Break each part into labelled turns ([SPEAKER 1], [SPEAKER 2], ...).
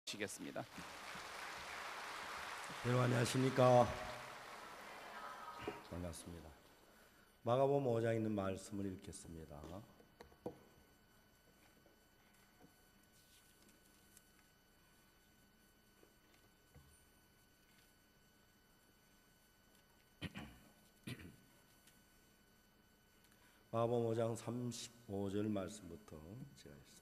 [SPEAKER 1] 시겠습니다.
[SPEAKER 2] 여러분 안녕하십니까? 반갑습니다. 마가복음 5장에 있는 말씀을 읽겠습니다. 마가복음 5장 35절 말씀부터 제가 읽습니다.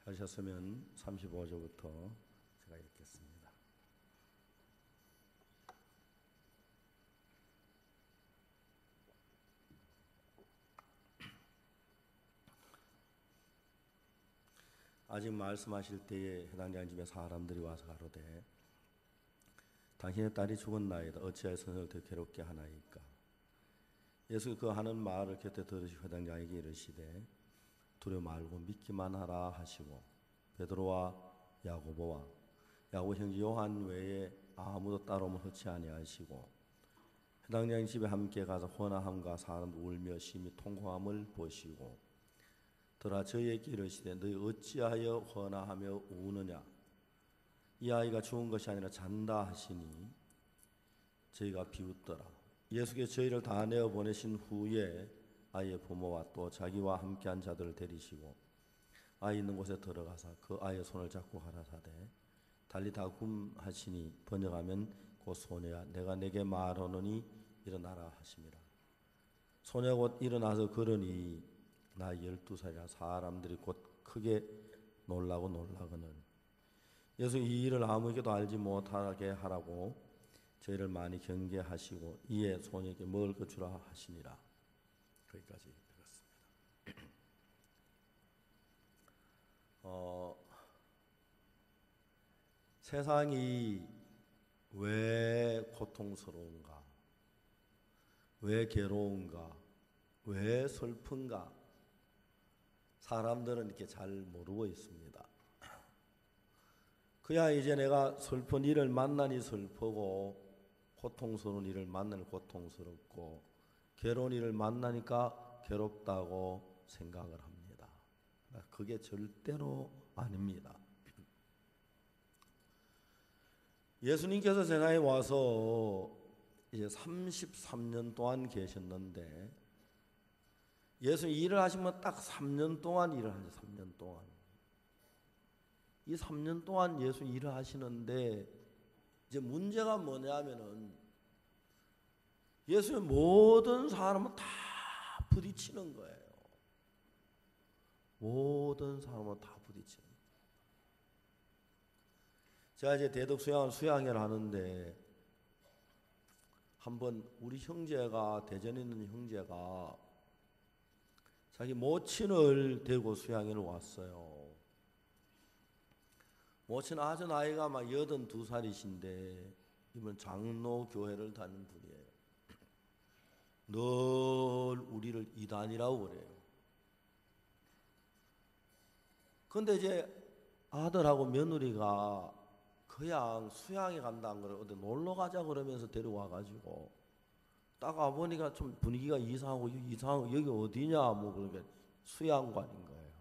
[SPEAKER 2] 하셨으면 35절부터 제가 읽겠습니다. 아직 말씀하실 때에 해당자의 집에 사람들이 와서 가로되 당신의 딸이 죽었나이다. 어찌하여 선생을 더 괴롭게 하나이까. 예수 그 하는 말을 곁에 들으시고 해당자에게 이르시되 두려워 말고 믿기만 하라 하시고 베드로와 야고보와 야고보 형제 요한 외에 아무도 따라오면 허치 아니하시고 해당자의 집에 함께 가서 헌화함과 사람 울며 심히 통곡함을 보시고 들어 저희에게 이르시되 너희 어찌하여 헌화하며 우느냐. 이 아이가 죽은 것이 아니라 잔다 하시니 저희가 비웃더라. 예수께서 저희를 다 내어 보내신 후에 아이의 부모와 또 자기와 함께한 자들을 데리시고 아이 있는 곳에 들어가서 그 아이의 손을 잡고 가라사대 달리다 굼 하시니 번역하면 곧 소녀야 내가 내게 말하노니 일어나라 하심이라. 소녀가 곧 일어나서 걸으니 나 12살이라 사람들이 곧 크게 놀라거늘 예수 이 일을 아무에게도 알지 못하게 하라고 저희를 많이 경계하시고 이에 소녀에게 먹을 것 주라 하시니라. 거기까지 읽었습니다. 세상이 왜 고통스러운가? 왜 괴로운가? 왜 슬픈가? 사람들은 이렇게 잘 모르고 있습니다. 그야 이제 내가 슬픈 일을 만나니 슬프고 고통스러운 일을 만나니 고통스럽고 괴로운 일을 만나니까 괴롭다고 생각을 합니다. 그게 절대로 아닙니다. 예수님께서 세상에 와서 이제 33년 동안 계셨는데 예수님 일을 하시면 딱 3년 동안 일을 하죠. 3년 동안. 이 3년 동안 예수 일을 하시는데 이제 문제가 뭐냐면은 예수의 모든 사람은 다 부딪히는 거예요. 모든 사람은 다 부딪히는 거예요. 제가 이제 대덕 수양회를 하는데 한번 우리 형제가 대전에 있는 형제가 자기 모친을 데리고 수양회를 왔어요. 모친 아주 나이가 막 82살이신데 이번 장로교회를 다니는 분이에요. 늘 우리를 이단이라고 그래요. 근데 이제 아들하고 며느리가 그냥 수양에 간다는 걸 어디 놀러 가자 그러면서 데려와가지고 딱 와보니까 좀 분위기가 이상하고 여기 어디냐 뭐 그러니까 수양관인 거예요.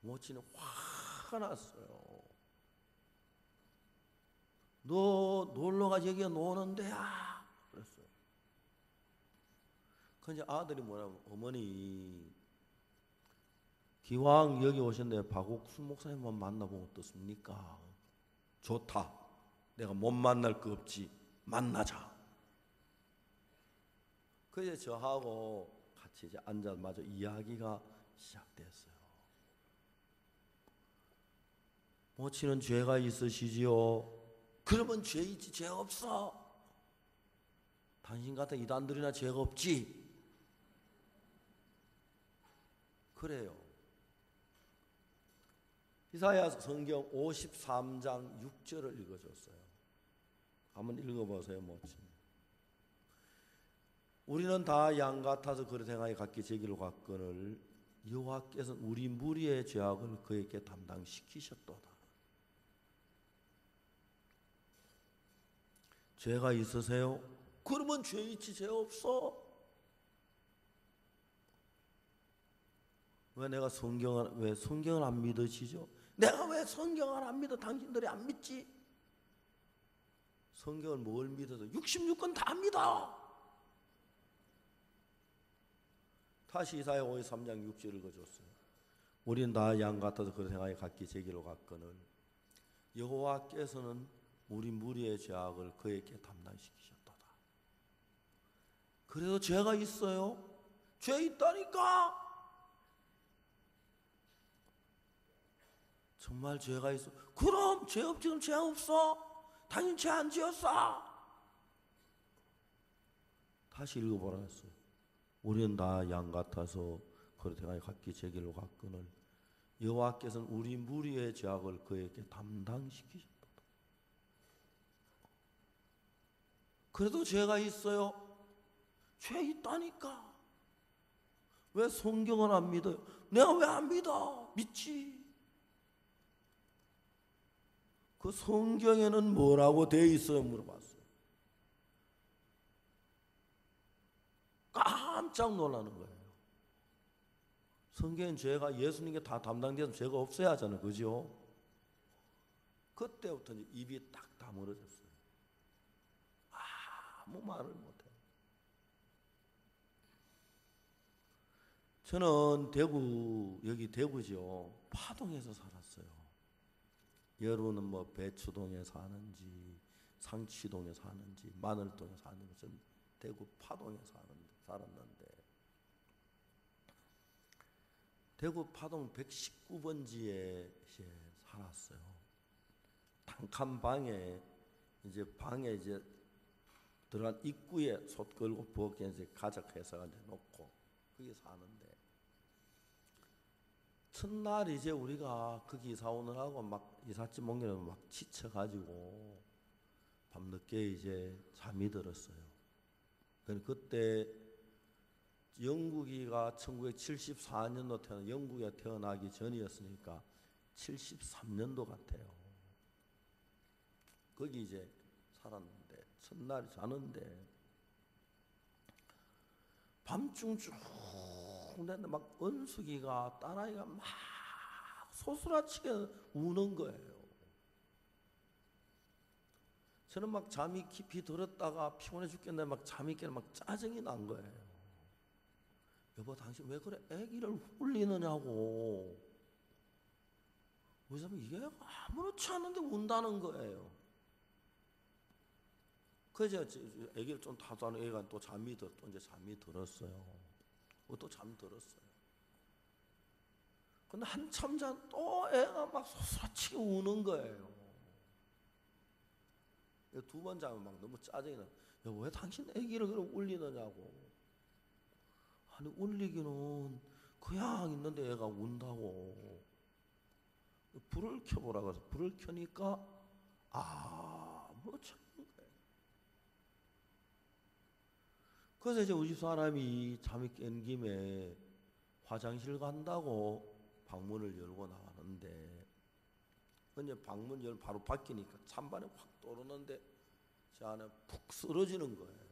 [SPEAKER 2] 모친은 화가 났어요. 너 놀러 가 여기가 노는 데야 그랬어요. 근데 아들이 뭐냐면 어머니 기왕 여기 오셨는데 박옥순 목사님만 만나보면 어떻습니까? 좋다. 내가 못 만날 거 없지. 만나자. 그래서 저하고 같이 이제 앉아서 마저 이야기가 시작됐어요. 모친은 죄가 있으시지요? 그러면 죄 있지 죄 없어. 당신 같은 이단들이나 죄가 없지. 그래요. 이사야 성경 53장 6절을 읽어줬어요. 한번 읽어보세요. 모친. 우리는 다 양 같아서 그릇 행하여 각기 제 길로 갔거늘 여호와께서는 우리 무리의 죄악을 그에게 담당시키셨도다. 죄가 있으세요? 그러면 죄 있지 죄 없어? 왜 성경을 안 믿으시죠? 내가 왜 성경을 안 믿어? 당신들이 안 믿지? 성경을 뭘 믿어서 66권 다 믿어. 다시 이사야 53장 6절을 읽어줬어요. 우리는 다 양 같아서 그를 행하여 각기 제기로 갔거늘 여호와께서는 우리 무리의 죄악을 그에게 담당시키셨도다. 그래도 죄가 있어요? 죄 있다니까. 정말 죄가 있어? 그럼 죄 없지? 그럼 죄 없어? 당신 죄 안 지었어? 다시 읽어보라 했어요. 우리는 다 양 같아서 그를 행하여 각기 제 길로 갔거늘 여호와께서는 우리 무리의 죄악을 그에게 담당시키셨다. 그래도 죄가 있어요? 죄 있다니까. 왜 성경을 안 믿어요? 내가 왜 안 믿어? 믿지. 그 성경에는 뭐라고 되어 있어요? 물어봤어요. 깜짝 놀라는 거예요. 성경엔 죄가 예수님께 다 담당돼서 죄가 없어야 하잖아요. 그죠? 그때부터 이제 입이 딱 다물어졌어요. 아무 말을 못해요. 저는 여기 대구죠. 파동에서 살았어요. 여러분은 뭐 배추동에 사는지 상치동에 사는지 마늘동에 사는지 저는 대구 파동에 살았는데 대구 파동 119번지에 살았어요. 단칸 방에 이제 들어간 입구에 솥 걸고 부엌에 이제 가족회사가 이제 놓고 거기 사는데 첫날 이제 우리가 거기 이사 오느라고 막 이삿짐 옮기려고 막 지쳐가지고 밤늦게 이제 잠이 들었어요. 그때 영국이가 1974년도 영국에 태어나기 전이었으니까 73년도 같아요. 거기 이제 살았는데 첫날 자는데 밤중 쭉 근데 막 은숙이가 딸아이가 막 소스라치게 우는 거예요. 저는 막 잠이 깊이 들었다가 피곤해 죽겠는데 막 잠이 깨는 막 짜증이 난 거예요. 여보 당신 왜 그래 애기를 울리느냐고. 왜냐면 이게 아무렇지 않은데 운다는 거예요. 그래서 애기를 좀 다투하는 애가 또 이제 잠이 들었어요. 또 잠들었어요. 근데 한참 전 또 애가 막 소스라치게 우는 거예요. 두 번 자면 막 너무 짜증이 나. 여보 왜 당신 애기를 그럼 울리느냐고. 아니 울리기는 그냥 있는데 애가 운다고. 불을 켜보라 그래서 불을 켜니까 아무렇지 않은 거예요. 그래서 이제 우리 집 사람이 잠이 깬 김에 화장실 간다고 방문을 열고 나가는데 근데 방문 열 바로 바뀌니까 찬바람이 확 떠오르는데 제 안에 푹 쓰러지는 거예요.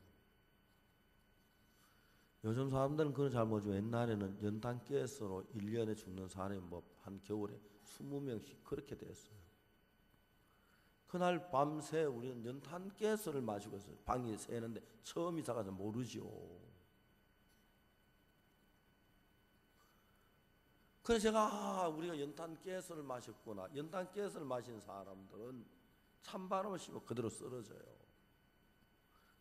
[SPEAKER 2] 요즘 사람들은 그건 잘 모르지만 옛날에는 연탄가스로 1년에 죽는 사람이 뭐 한 겨울에 20명씩 그렇게 됐어요. 그날 밤새 우리는 연탄가스를 마시고 있어요. 방이 새는데 처음 이사 가서 모르지요. 그래서 제가 우리가 연탄가스를 마셨구나. 연탄가스를 마신 사람들은 찬바람을 쐬면 그대로 쓰러져요.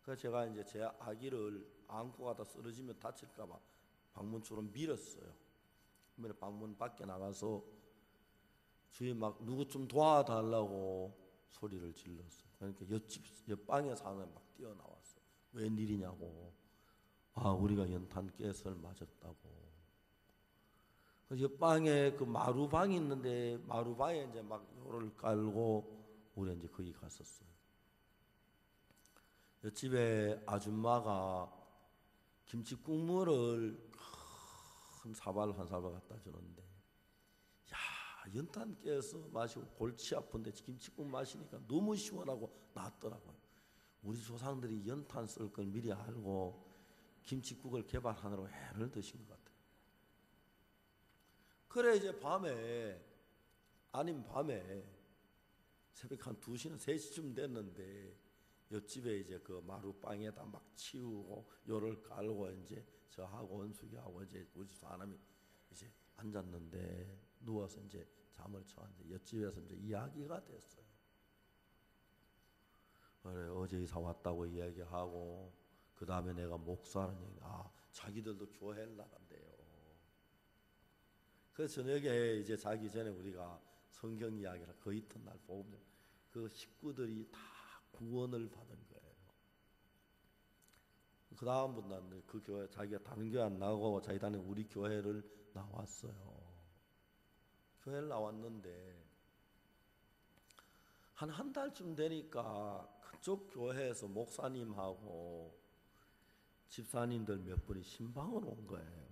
[SPEAKER 2] 그래서 제가 이제 제 아기를 안고 가다 쓰러지면 다칠까봐 방문처로 밀었어요. 그러면 방문 밖에 나가서 주위에 막 누구 좀 도와달라고 소리를 질렀어요. 그러니까 옆방에 사는 막 뛰어나왔어요. 웬일이냐고. 우리가 연탄가스를 맞았다고. 그래서 옆방에 그 마루방이 있는데 마루방에 이제 막 요를 깔고 우리 이제 거기 갔었어요. 옆집에 아줌마가 김치 국물을 큰 사발 한 사발 갖다 주는데, 야, 연탄 깨서 마시고 골치 아픈데 김치국 마시니까 너무 시원하고 낫더라고요. 우리 조상들이 연탄 쓸 걸 미리 알고 김치국을 개발하느라고 애를 드신 것 같아요. 그래 이제 밤에 새벽 한 2시나 3시쯤 됐는데 옆집에 이제 그 마루방에다 막 치우고 요를 깔고 이제 저하고 원숙이하고 이제 우리 사람이 이제 앉았는데 누워서 이제 잠을 쳤는데 옆집에서 이제 이야기가 됐어요. 그래 어제 이사 왔다고 이야기하고 그 다음에 내가 목사라는 얘기, 자기들도 교회를 나간대요. 그래서 저녁에 이제 자기 전에 우리가 성경 이야기를 그 이튿날 보면 그 식구들이 다 구원을 받은 거예요. 그 다음부터는 그 교회, 자기가 다른 교회 안 나가고 자기 다니는 우리 교회를 나왔어요. 교회를 나왔는데 한 달쯤 되니까 그쪽 교회에서 목사님하고 집사님들 몇 분이 신방을 온 거예요.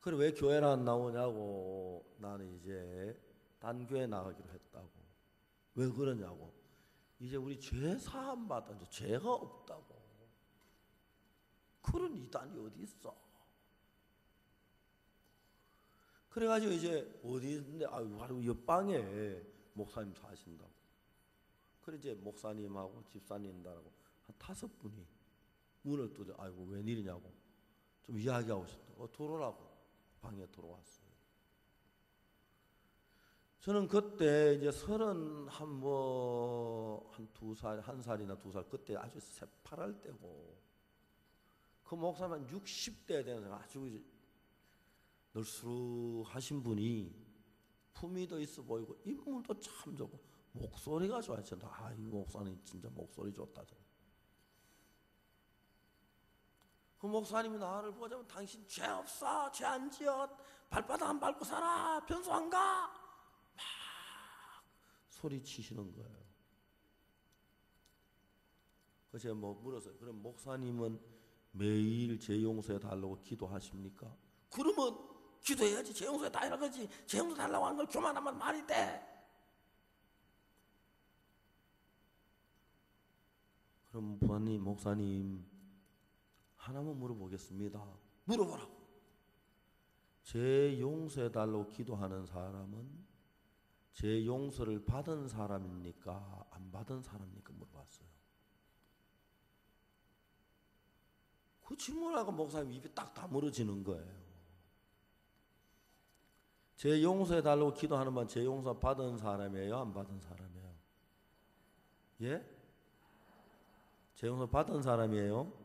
[SPEAKER 2] 그래 왜 교회를 안 나오냐고, 나는 이제 딴 교회 나가기로 했다고. 왜 그러냐고, 이제 우리 죄 사함 받아 이제 죄가 없다고. 그런 이단이 어디 있어? 그래가지고 이제 어디 있는데 바로 옆방에 목사님 사신다고. 그래 이제 목사님하고 집사님들하고 한 5분이 문을 두드려, 아이고 웬일이냐고 좀 이야기하고 싶다고 들어오라고 방에 들어왔어요. 저는 그때 이제 31살, 1살이나 2살 그때 아주 새파랄 때고, 그 목사만 60대 되는 아주 널수룩하신 분이 품이 더 있어 보이고 인물도 참 좋고 목소리가 좋아요. 이 목사님 진짜 목소리 좋다. 그 목사님이 나를 보자면 당신 죄 없어, 죄 안 지어, 발바닥 안 밟고 살아, 변소 안 가, 막 소리치시는 거예요. 그래서 제가 물었어요. 그럼 목사님은 매일 죄 용서해 달라고 기도하십니까? 그러면 기도해야지. 죄 용서해 달라고 하지. 죄 용서 달라고 하는 걸 교만하면 말이 돼. 그럼 부모님, 목사님 하나만 물어보겠습니다. 물어보라고. 죄 용서해 달라고 기도하는 사람은 죄 용서를 받은 사람입니까? 안 받은 사람입니까? 물어봤어요. 그 질문하고 목사님 입이 딱 다물어지는 거예요. 죄 용서해 달라고 기도하는 건 죄 용서 받은 사람이에요? 안 받은 사람이에요? 예? 죄 용서 받은 사람이에요?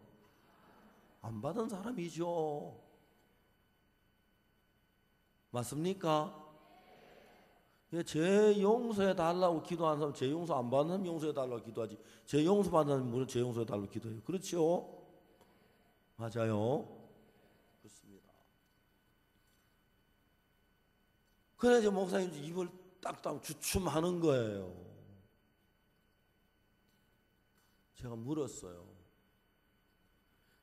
[SPEAKER 2] 안 받은 사람이죠. 맞습니까? 예, 죄 용서해 달라고 기도하는 사람, 죄 용서 안 받는 사람 용서해 달라고 기도하지. 죄 용서 받는 사람은 물론 죄 용서해 달라고 기도해요. 그렇죠? 맞아요. 그렇습니다. 그래서 목사님 입을 딱딱 주춤하는 거예요. 제가 물었어요.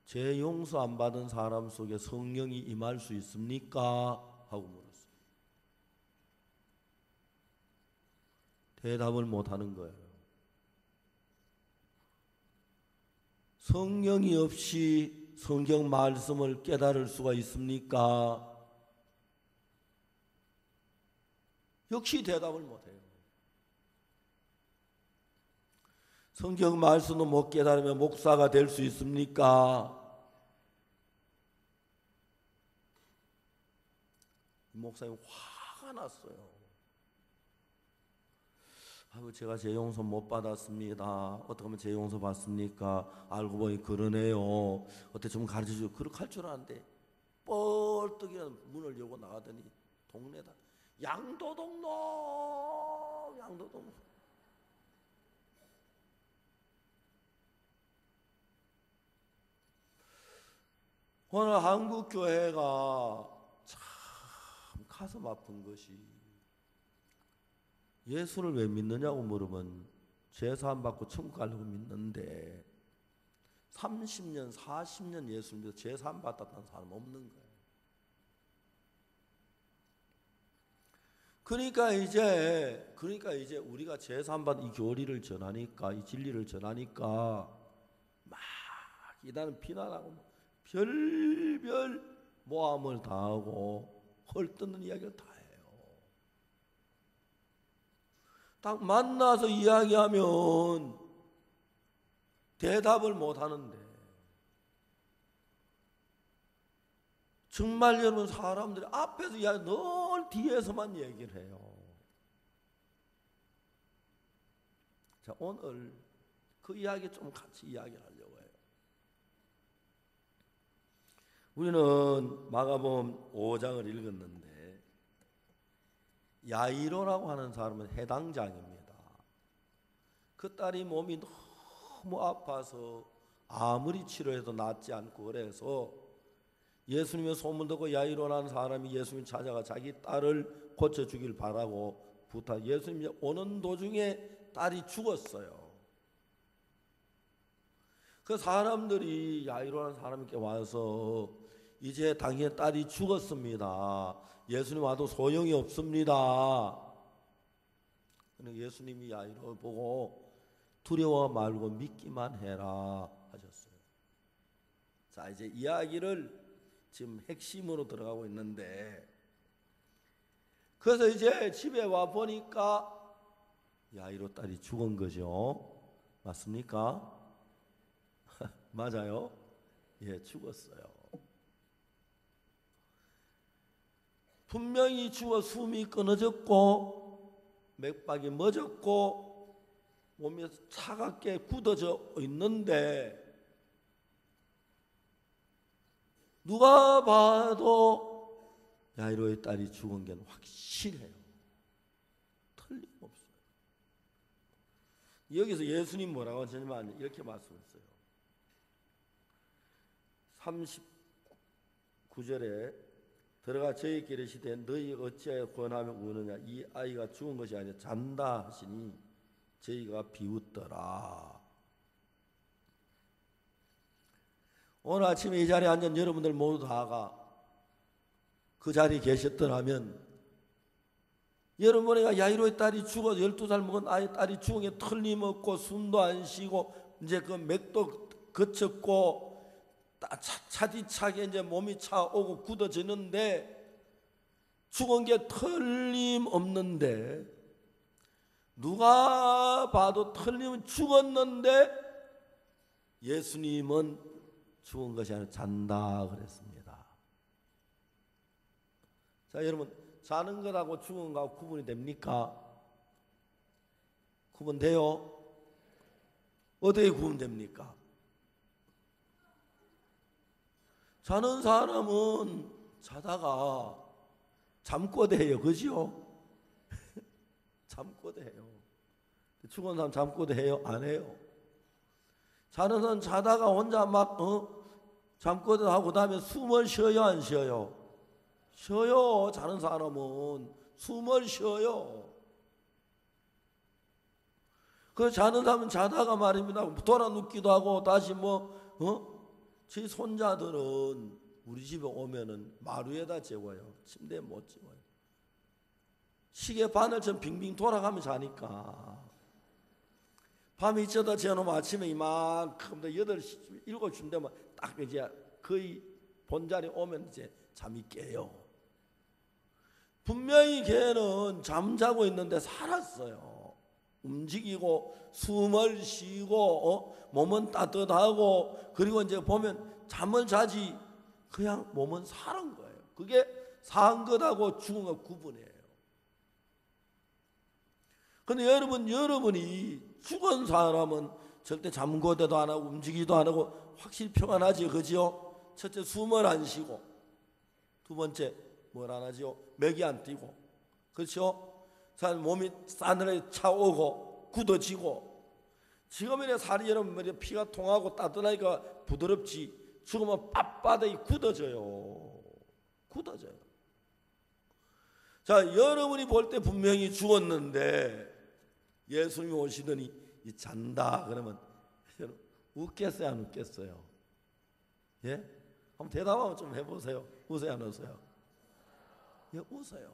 [SPEAKER 2] 죄 용서 안 받은 사람 속에 성령이 임할 수 있습니까? 하고 물었어요. 대답을 못 하는 거예요. 성령이 없이 성경 말씀을 깨달을 수가 있습니까? 역시 대답을 못 해요. 성경 말씀도 못 깨달으면 목사가 될 수 있습니까? 목사님 화가 났어요. 아이고 제가 제 용서 못 받았습니다. 어떻게 하면 제 용서 받습니까? 알고 보니 그러네요. 어떻게 좀 가르쳐주고. 그렇게 할 줄 아는데 뻘떡이라는 문을 열고 나가더니 동네다. 양도동로. 오늘 한국교회가 참 가슴 아픈 것이, 예수를 왜 믿느냐고 물으면 죄사함 받고 천국 가려고 믿는데 30년, 40년 예수 믿어 죄사함 받았다는 사람 없는 거예요. 그러니까 이제 우리가 제3반 이 교리를 전하니까, 이 진리를 전하니까 막 이단은 비난하고 별별 모함을 당하고 헐뜯는 이야기를 다 해요. 딱 만나서 이야기하면 대답을 못 하는데, 정말 여러분 사람들이 앞에서 이야기 늘 뒤에서만 얘기를 해요. 자, 오늘 그 이야기 좀 같이 이야기를 하려고 해요. 우리는 마가복음 5장을 읽었는데 야이로라고 하는 사람은 해당장입니다. 그 딸이 몸이 너무 아파서 아무리 치료해도 낫지 않고 그래서 예수님의 소문 듣고 야이로라는 사람이 예수님 찾아가 자기 딸을 고쳐주길 바라고 예수님이 오는 도중에 딸이 죽었어요. 그 사람들이 야이로라는 사람께 와서 이제 당신의 딸이 죽었습니다. 예수님 와도 소용이 없습니다. 예수님이 야이로 보고 두려워 말고 믿기만 해라 하셨어요. 자, 이제 이야기를 지금 핵심으로 들어가고 있는데, 그래서 이제 집에 와 보니까 야이로 딸이 죽은 거죠. 맞습니까? 맞아요? 예, 죽었어요. 분명히 죽어 숨이 끊어졌고 맥박이 멎었고 몸이 차갑게 굳어져 있는데 누가 봐도 야이로의 딸이 죽은 게 확실해요. 틀림없어요. 여기서 예수님 뭐라고 하시냐면 이렇게 말씀했어요. 39절에 들어가 저희에게 이르시되 너희 어찌하여 권하며 우느냐, 이 아이가 죽은 것이 아니라 잔다 하시니 저희가 비웃더라. 오늘 아침에 이 자리에 앉은 여러분들 모두 다가 그 자리에 계셨더라면 여러분이 야이로의 딸이 죽어서 12살 먹은 아이 딸이 죽은 게 틀림없고 숨도 안 쉬고 이제 그 맥도 거쳤고 차디차게 이제 몸이 차오고 굳어지는데 죽은 게 틀림없는데 누가 봐도 틀림은 죽었는데 예수님은 죽은 것이 아니라 잔다 그랬습니다. 자, 여러분 자는 것하고 죽은 것하고 구분이 됩니까? 구분돼요? 어떻게 구분됩니까? 자는 사람은 자다가 잠꼬대해요. 그죠? 잠꼬대해요. 죽은 사람 잠꼬대해요? 안 해요. 자는 사람 자다가 혼자 막 잠꼬대하고 다음에 숨을 쉬어요? 안 쉬어요? 쉬어요. 자는 사람은 숨을 쉬어요. 그 자는 사람은 자다가 말입니다. 돌아 눕기도 하고 다시 제 손자들은 우리 집에 오면은 마루에다 재워요. 침대에 못 재워요. 시계 바늘처럼 빙빙 돌아가며 자니까 밤에 있어다 재워놓으면 아침에 이만큼 8시, 7시쯤 되면 딱 이제 거의 본자리 오면 이제 잠이 깨요. 분명히 걔는 잠자고 있는데 살았어요. 움직이고 숨을 쉬고 몸은 따뜻하고 그리고 이제 보면 잠을 자지 그냥 몸은 사는 거예요. 그게 산 것하고 죽은 것 구분이에요. 근데 여러분이 죽은 사람은 절대 잠꼬대도 안 하고 움직이도 안 하고 확실히 평안하지, 그죠? 첫째 숨을 안 쉬고 두 번째 뭘 안 하죠? 맥이 안 뛰고, 그렇죠? 사람 몸이 싸늘하게 차오고 굳어지고, 지금이야 살이 여러분 피가 통하고 따뜻하니까 부드럽지, 죽으면 빳빳하게 굳어져요. 자, 여러분이 볼 때 분명히 죽었는데 예수님이 오시더니 잔다 그러면 웃겠어요, 안 웃겠어요? 예? 한번 대답 한번 좀 해보세요. 웃어요, 안 웃어요? 예, 웃어요.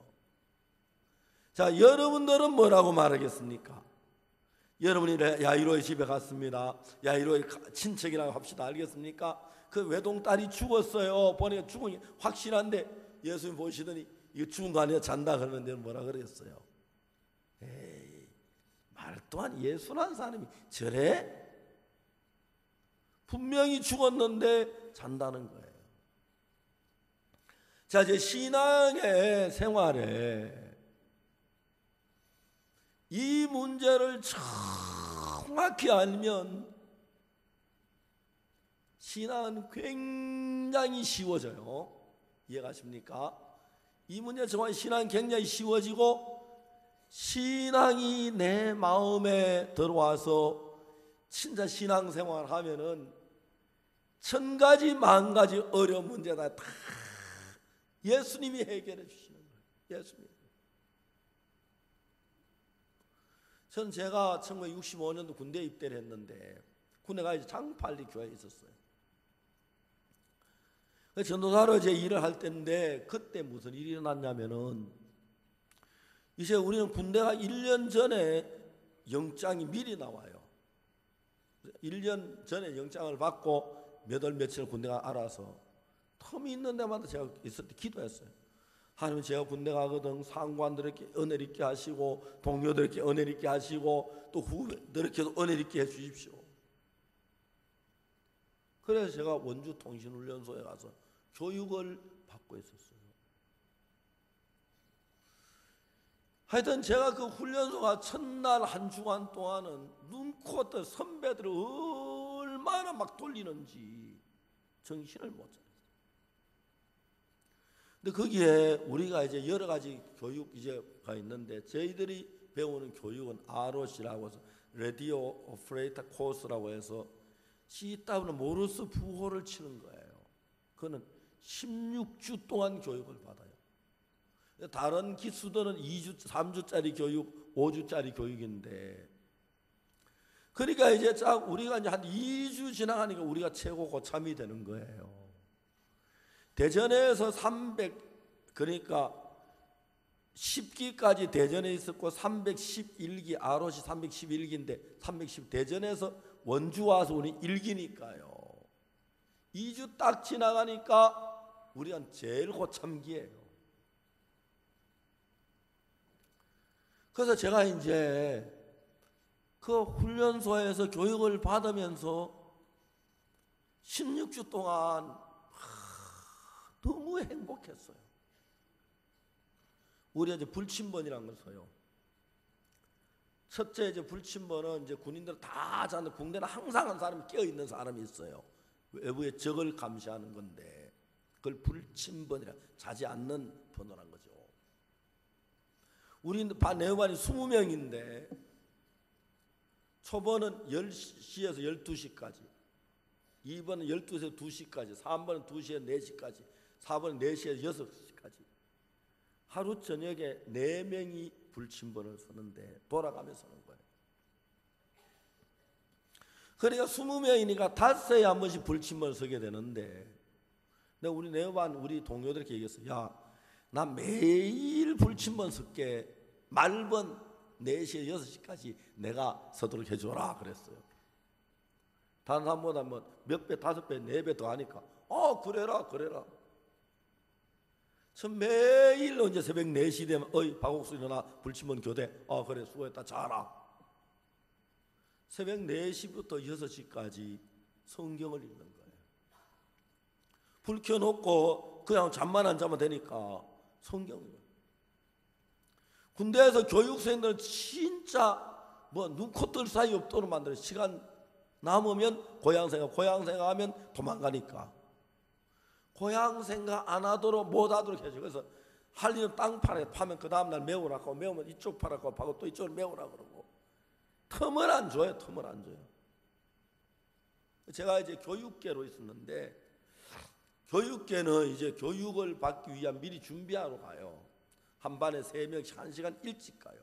[SPEAKER 2] 자, 여러분들은 뭐라고 말하겠습니까? 여러분이 야이로의 집에 갔습니다. 야이로의 친척이라고 합시다. 알겠습니까? 그 외동딸이 죽었어요. 보니까 죽은 게 확실한데 예수님 보시더니 이거 죽은 거 아니야? 잔다 그러는데 뭐라 그랬어요? 에이, 말 또한 예수란 사람이 저래? 분명히 죽었는데 잔다는 거예요. 자, 이제 신앙의 생활에 이 문제를 정확히 알면 신앙은 굉장히 쉬워져요. 이해가십니까? 이 문제 정말 신앙이 굉장히 쉬워지고 신앙이 내 마음에 들어와서 진짜 신앙생활 하면은 1000가지 10,000가지 어려운 문제다 다 예수님이 해결해 주시는 거예요. 예수님. 전 제가 1965년도 군대에 입대를 했는데 군대가 이제 장팔리 교회에 있었어요. 전도사로 제 일을 할 때인데 그때 무슨 일이 일어났냐면은 이제 우리는 군대가 1년 전에 영장이 미리 나와요. 1년 전에 영장을 받고 몇 월 며칠 군대가 알아서 텀이 있는 데마다 제가 있을 때 기도했어요. 하나님, 제가 군대 가거든 상관들에게 은혜를 있게 하시고 동료들에게 은혜를 있게 하시고 또 후배들에게도 은혜를 있게 해 주십시오. 그래서 제가 원주 통신훈련소에 가서 교육을 받고 있었어요. 하여튼 제가 그 훈련소가 첫날 한 주간 동안은 눈코 떠 선배들을 얼마나 막 돌리는지 정신을 못 차렸어요. 근데 거기에 우리가 이제 여러 가지 교육 이제가 있는데 저희들이 배우는 교육은 ROC라고 해서 라디오 오퍼레이터 코스라고 해서 CW는 모르스 부호를 치는 거예요. 그거는 16주 동안 교육을 받아요. 다른 기수들은 2주, 3주짜리 교육, 5주짜리 교육인데 그러니까 이제 딱 우리가 이제 한 2주 지나가니까 우리가 최고 고참이 되는 거예요. 대전에서 300 그러니까 10기까지 대전에 있었고 311기 ROC 311기인데 310 대전에서 원주 와서 우리 1기니까요. 2주 딱 지나가니까 우리가 제일 고참기예요. 그래서 제가 이제 그 훈련소에서 교육을 받으면서 16주 동안 너무 행복했어요. 우리가 이제 불침번이라는 걸 써요. 첫째 이제 불침번은 이제 군인들 다 자는데 군대는 항상 한 사람이 깨어 있는 사람이 있어요. 외부의 적을 감시하는 건데 그걸 불침번이라 자지 않는 번호란 거죠. 우리 반 내반이 20명인데 초번은 10시에서 12시까지, 2번은 12시에서 2시까지, 3번은 2시에서 4시까지, 4번은 4시에서 6시까지 하루 저녁에 4명이 불침번을 서는데 돌아가면서 서는 거예요. 그러니까 20명이니까 5회에 한 번씩 불침번을 서게 되는데 내가 우리 내반 우리 동료들에게 얘기했어요. 야, 나 매일 불침번 설게 말번 4시에 6시까지 내가 서도록 해줘라 그랬어요. 다른 사람보다 뭐 몇 배, 5배, 4배 더 하니까 그래라. 전 매일 이제 새벽 4시 되면 박옥수 일어나 불침번 교대. 그래 수고했다 자라. 새벽 4시부터 6시까지 성경을 읽는 거예요. 불 켜놓고 그냥 잠만 안 자면 되니까 성경을. 군대에서 교육생들은 진짜 뭐 눈코 뜰 사이 없도록 만들어요. 시간 남으면 고향생활하면 도망가니까 고향생각 안 하도록 못하도록 해줘. 그래서 할 일은 땅 파면 그 다음날 메우라고, 메우면 이쪽 파라고 하고 또 이쪽을 메우라 그러고 틈을 안 줘요. 제가 이제 교육계로 있었는데 교육계는 이제 교육을 받기 위한 미리 준비하러 가요. 한 반에 3명씩 1시간 일찍 가요.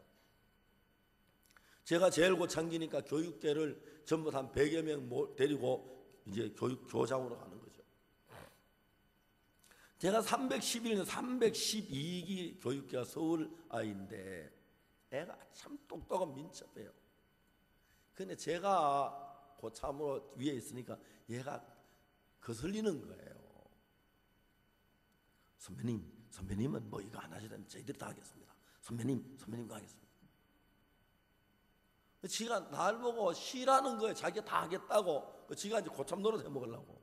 [SPEAKER 2] 제가 제일 고창기니까 교육계를 전부 한 100여 명 데리고 이제 교장으로 가는 거죠. 제가 311년 312기 교육계가 서울 아이인데 애가 참 똑똑한 민첩해요. 근데 제가 고참으로 위에 있으니까 얘가 거슬리는 거예요. 선배님은 뭐 이거 안 하시다면 저희들이 다 하겠습니다. 선배님과 하겠습니다. 지가 날 보고 쉬라는 거에 자기가 다 하겠다고, 지가 이제 고참 노릇 해먹으려고.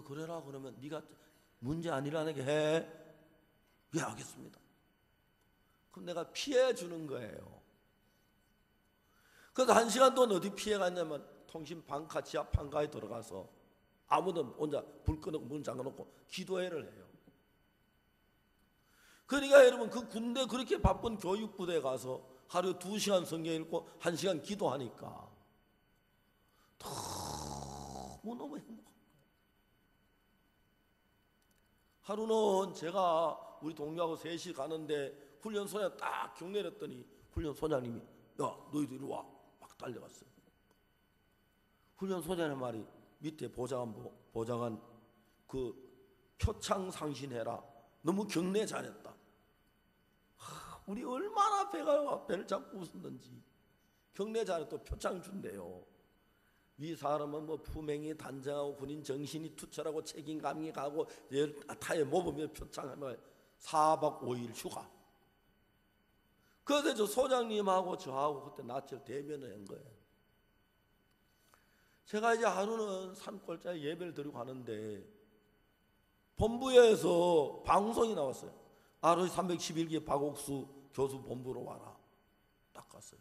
[SPEAKER 2] 그래라 그러면 네가 문제 아니라는 해. 예, 알겠습니다. 그럼 내가 피해 주는 거예요. 그래서 1시간 동안 어디 피해 갔냐면 통신 방카, 지하 방카에 들어가서 아무도 혼자 불 꺼놓고 문 잠궈놓고 기도회를 해요. 그러니까 여러분, 그 군대 그렇게 바쁜 교육부대에 가서 하루에 2시간 성경 읽고 1시간 기도하니까 너무 행복합니다. 하루는 제가 우리 동료하고 셋이 가는데 훈련소에 딱 경례를 했더니 훈련소장님이 야, 너희들 이리 와. 막 달려갔어요. 훈련소장의 말이 밑에 보좌관 그 표창 상신해라. 너무 경례 잘했다. 우리 얼마나 배를 잡고 웃었는지. 경례 잘해 또 표창 준대요. 이 사람은 뭐 품행이 단정하고 군인 정신이 투철하고 책임감이 가고 타에 모범의 표창하면 4박 5일 휴가. 그래서 저 소장님하고 저하고 그때 낯을 대면을 한 거예요. 제가 이제 하루는 산골짜기 예배를 드리고 가는데 본부에서 방송이 나왔어요. ROC 311기 박옥수 교수 본부로 와라. 딱 갔어요.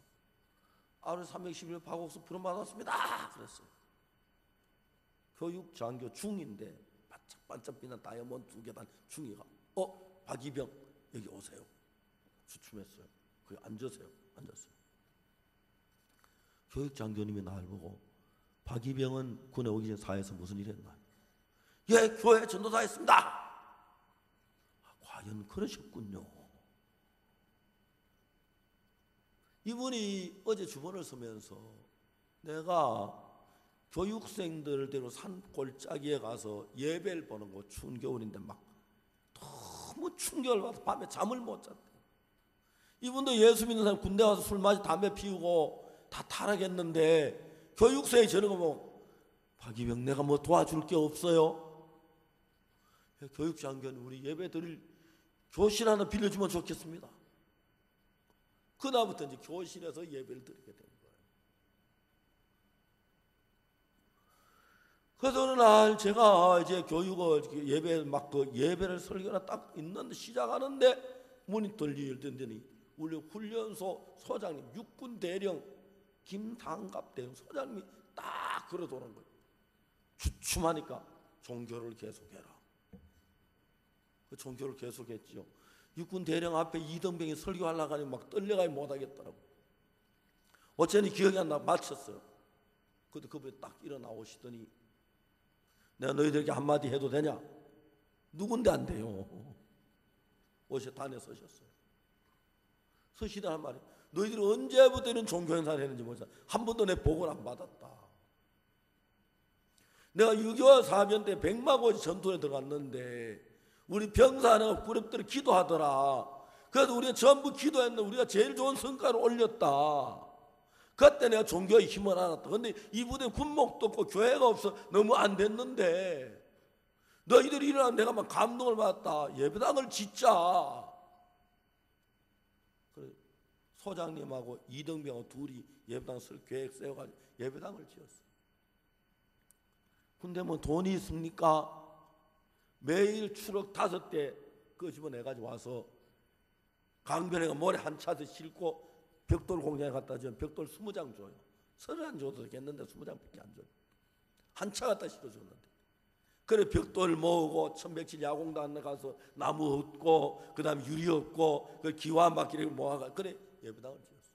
[SPEAKER 2] ROC 311 박옥수 부름받았습니다. 그랬어요. 교육장교 중인데 반짝반짝 빛난 다이아몬드 2개 단 중이가 박이병 여기 오세요. 주춤했어요. 거기 앉으세요. 앉았어요. 교육장교님이 날 보고 박이병은 군에 오기 전에 사회에서 무슨 일 했나? 예, 교회 전도사 했습니다. 과연 그러셨군요. 이분이 어제 주번을 서면서 내가 교육생들을 데리고 산 골짜기에 가서 예배를 보는 거 추운 겨울인데 막 너무 충격을 받아서 밤에 잠을 못 잤대. 이분도 예수 믿는 사람 군대 가서 술 마시 담배 피우고 다 타락했는데 교육생이 저런 거 보고 박이병 내가 뭐 도와줄 게 없어요? 교육장교는 우리 예배 드릴 교실 하나 빌려주면 좋겠습니다. 그다음부터 이제 교실에서 예배를 드리게 된 거예요. 그래서 어느 날 제가 이제 교육을 예배를 설교나 딱 있는데 시작하는데 문이 들리더니 우리 훈련소 소장님 육군 대령 김상갑 대령 소장님이 딱 걸어도는 거예요. 주춤하니까 종교를 계속해라. 그 종교를 계속했지요. 육군 대령 앞에 이등병이 설교하려고 하니 막 떨려가지고 못하겠더라고. 어쩌니 기억이 안 나. 마쳤어요. 그때 그분이 딱 일어나오시더니 내가 너희들에게 한마디 해도 되냐? 누군데 안 돼요. 옷에 단에 서셨어요. 서시다 한 말이 너희들이 언제부터 이런 종교 행사를 했는지 모르겠어. 한 번도 내 보고를 안 받았다. 내가 6.25 사변 때 백마고지 전투에 들어갔는데 우리 병사 하나가 부럽더라 기도하더라. 그래서 우리가 전부 기도했는데 우리가 제일 좋은 성과를 올렸다. 그때 내가 종교의 힘을 알았다. 근데 이 부대 군목도 없고 교회가 없어 너무 안 됐는데 너희들이 일어나면 내가 막 감동을 받았다. 예배당을 짓자. 그래 소장님하고 이등병하고 둘이 예배당 쓸 계획 세워가지고 예배당을 지었어. 근데 뭐 돈이 있습니까? 매일 추럭 5대 끄집어내가지고 와서 강변에가 모래 한 차도 싣고 벽돌 공장에 갖다 주면 벽돌 20장 줘요. 30장 줘도 되겠는데 20장밖에 안 줘요. 한 차 갖다 실어줬는데. 그래 벽돌 모으고 천백질 야공단에 가서 나무 얻고 그 다음에 유리 얻고 그 기와막기를 모아가 그래 예배당을 지었어.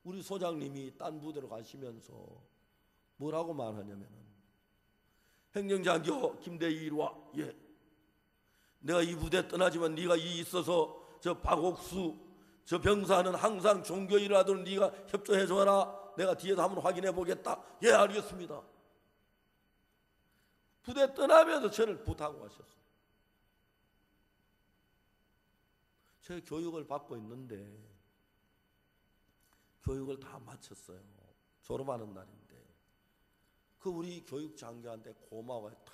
[SPEAKER 2] 우리 소장님이 딴 부대로 가시면서 뭐라고 말하냐면은 행정장교 김대희 이리 와. 예. 내가 이 부대 떠나지만 네가 이 있어서 저 박옥수 저 병사는 항상 종교 일을 하도록 네가 협조해 줘라. 내가 뒤에서 한번 확인해 보겠다. 예, 알겠습니다. 부대 떠나면서 저를 부탁하고 하셨어요. 제가 교육을 받고 있는데 교육을 다 마쳤어요. 졸업하는 날인데 그 우리 교육 장교한테 고마워요. 다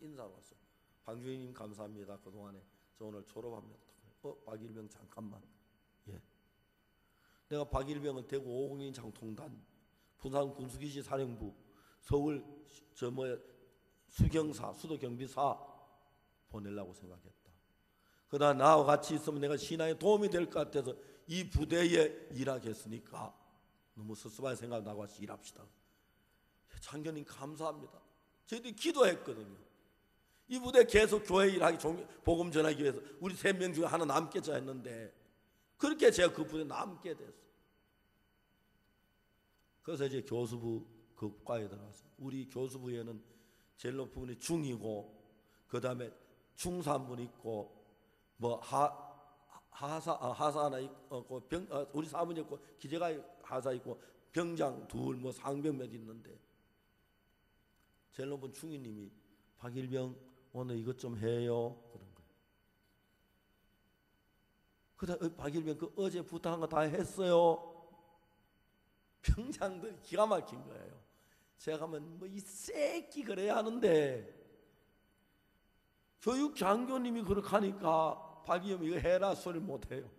[SPEAKER 2] 인사를 왔어요. 방주인님 감사합니다. 그동안에 저 오늘 졸업합니다. 박일병 잠깐만. 예. 내가 박일병은 대구 502 장통단, 부산 군수기지 사령부, 서울 수경사, 수도경비사 보내려고 생각했다. 그러나 나와 같이 있으면 내가 신앙에 도움이 될 것 같아서 이 부대에 일하겠으니까 너무 섭섭한 생각 나고 같이 일합시다. 장교님 감사합니다. 저희들이 기도했거든요. 이 부대 계속 교회 일하기, 복음 전하기 위해서 우리 3명 중에 하나 남겠자 했는데 그렇게 제가 그 부대에 남게 됐어요. 그래서 이제 교수부 그 과에 들어갔어요. 우리 교수부에는 제일 높은 분이 중이고 그 다음에 중3분 있고 뭐 하사 하나 있고 우리 사분이 있고 기재가 하사 있고 병장 둘 뭐 상병 몇 있는데 제일 높은 중위님이 박일병 오늘 이것 좀 해요 그런 거예요. 그다음 박일병 그 어제 부탁한 거 다 했어요. 병장들이 기가 막힌 거예요. 제가 하면 뭐 이 새끼 그래야 하는데 교육 장교님이 그렇게 하니까 박일병 이거 해라 소리를 못해요.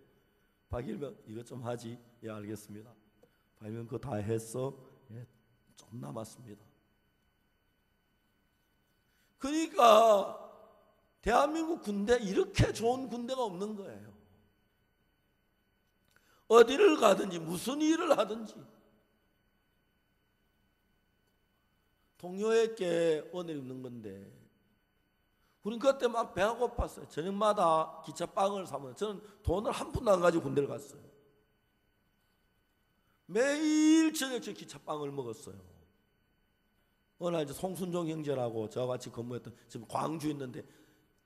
[SPEAKER 2] 박일병 이것 좀 하지. 예 알겠습니다. 박일병 그거 다 했어. 예, 좀 남았습니다. 그러니까 대한민국 군대 이렇게 좋은 군대가 없는 거예요. 어디를 가든지 무슨 일을 하든지 동료에게 은혜를 입는 건데 우린 그때 막 배가 고팠어요. 저녁마다 기차빵을 사면 저는 돈을 한 푼도 안 가지고 군대를 갔어요. 매일 저녁 저 기차빵을 먹었어요. 어느 날 이제 송순종 형제라고 저와 같이 근무했던 지금 광주 있는데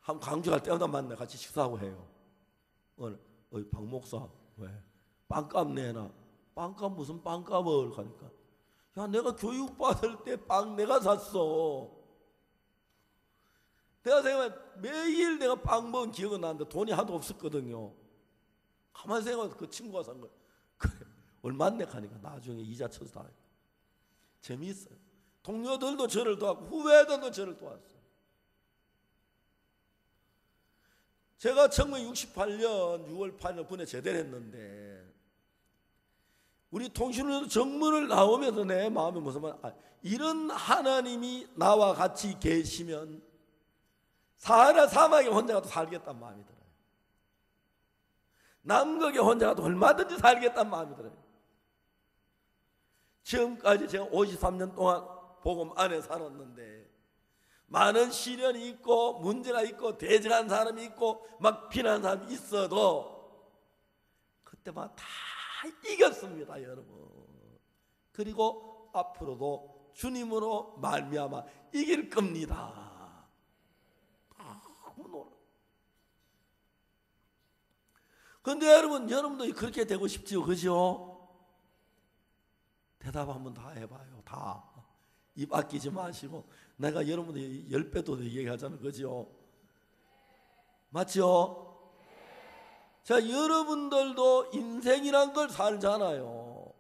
[SPEAKER 2] 한 광주 갈 때마다 만나 같이 식사하고 해요. 오늘 박 목사 왜 빵값 내놔. 빵값 무슨 빵값을 가니까 야 내가 교육 받을 때 빵 내가 샀어. 내가 생각해 매일 내가 빵 먹은 기억은 나는데 돈이 하도 없었거든요. 가만히 생각해서 그 친구가 산 거예요. 그래 얼마나 하니까 나중에 이자 쳐서 다 재미있어요. 동료들도 저를 도왔고 후배들도 저를 도왔어요. 제가 1968년 6월 8일 군에 제대를 했는데 우리 통신으로 정문을 나오면서 내 마음에 무슨 말 이런 하나님이 나와 같이 계시면 사하라 사막에 혼자 가도 살겠다는 마음이 들어요. 남극에 혼자 가도 얼마든지 살겠다는 마음이 들어요. 지금까지 제가 53년 동안 복음 안에 살았는데 많은 시련이 있고 문제가 있고 대적한 사람이 있고 막 비난하는 사람이 있어도 그때마다 다 이겼습니다 여러분. 그리고 앞으로도 주님으로 말미암아 이길 겁니다. 너무 놀라. 그런데 여러분도 그렇게 되고 싶지요 그죠? 대답 한번 다 해봐요. 다 입 아끼지 마시고 내가 여러분들 10배 더 얘기하잖아요 그죠? 맞죠? 자 여러분들도 인생이란 걸 살잖아요.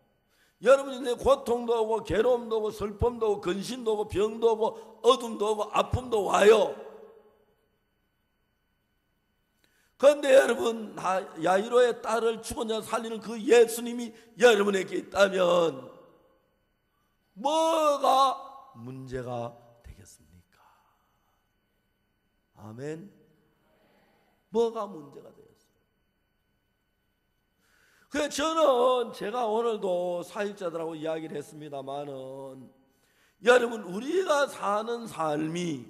[SPEAKER 2] 여러분 인생에 고통도 오고 괴로움도 오고 슬픔도 오고 근심도 오고 병도 오고 어둠도 오고 아픔도 와요. 그런데 여러분 야이로의 딸을 죽은 자 살리는 그 예수님이 여러분에게 있다면 뭐가 문제가 되겠습니까? 아멘. 뭐가 문제가 되겠어요? 그래서 저는 제가 오늘도 사역자들하고 이야기를 했습니다마는 여러분 우리가 사는 삶이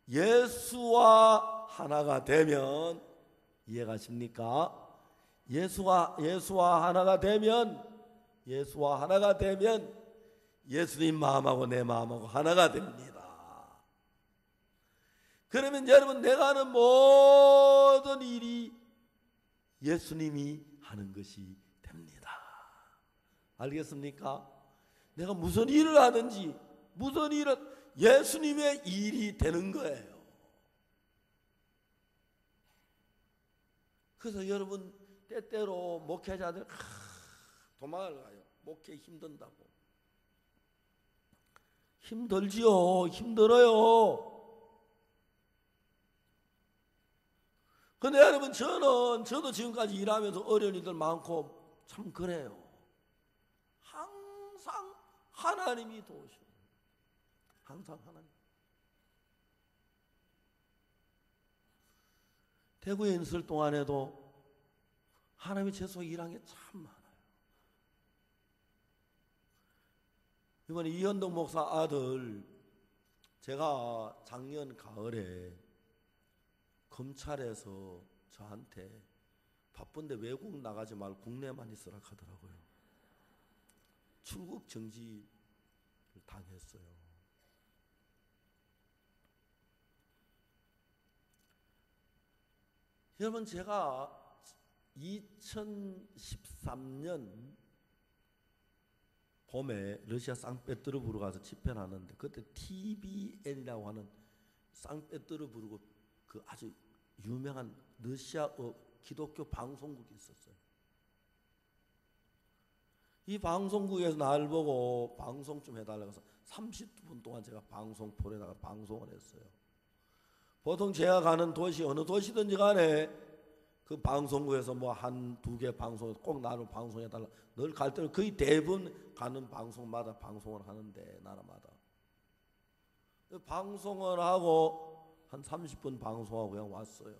[SPEAKER 2] 예수와 하나가 되면 이해가십니까? 예수와 하나가 되면 예수님 마음하고 내 마음하고 하나가 됩니다. 그러면 여러분 내가 하는 모든 일이 예수님이 하는 것이 됩니다. 알겠습니까? 내가 무슨 일을 하든지 무슨 일은 예수님의 일이 되는 거예요. 그래서 여러분 때때로 목회자들 도망을 가요. 목회 힘든다고. 힘들지요. 힘들어요. 근데 여러분 저도 지금까지 일하면서 어려운 일들 많고 참 그래요. 항상 하나님이 도우셔. 항상 하나님. 대구에 있을 동안에도 하나님이 제 속에 일한 게 참 많아요. 이번에 이현덕 목사 아들, 제가 작년 가을에 검찰에서 저한테 바쁜데 외국 나가지 말고 국내만 있으라 하더라고요. 출국 정지를 당했어요. 여러분, 제가 2013년 봄에 러시아 상페테르부르크 가서 집회를 하는데, 그때 TBN이라고 하는 상페테르부르크 그 아주 유명한 러시아어 기독교 방송국이 있었어요. 이 방송국에서 날 보고 방송 좀 해달라고 해서 30분 동안 제가 방송폴에다가 방송을 했어요. 보통 제가 가는 도시, 어느 도시든지 간에 그 방송국에서 뭐 한 두 개 방송 꼭 나를 방송해달라. 늘 갈 때는 거의 대부분 가는 방송마다 방송을 하는데, 나라마다. 방송을 하고 한 30분 방송하고 그냥 왔어요.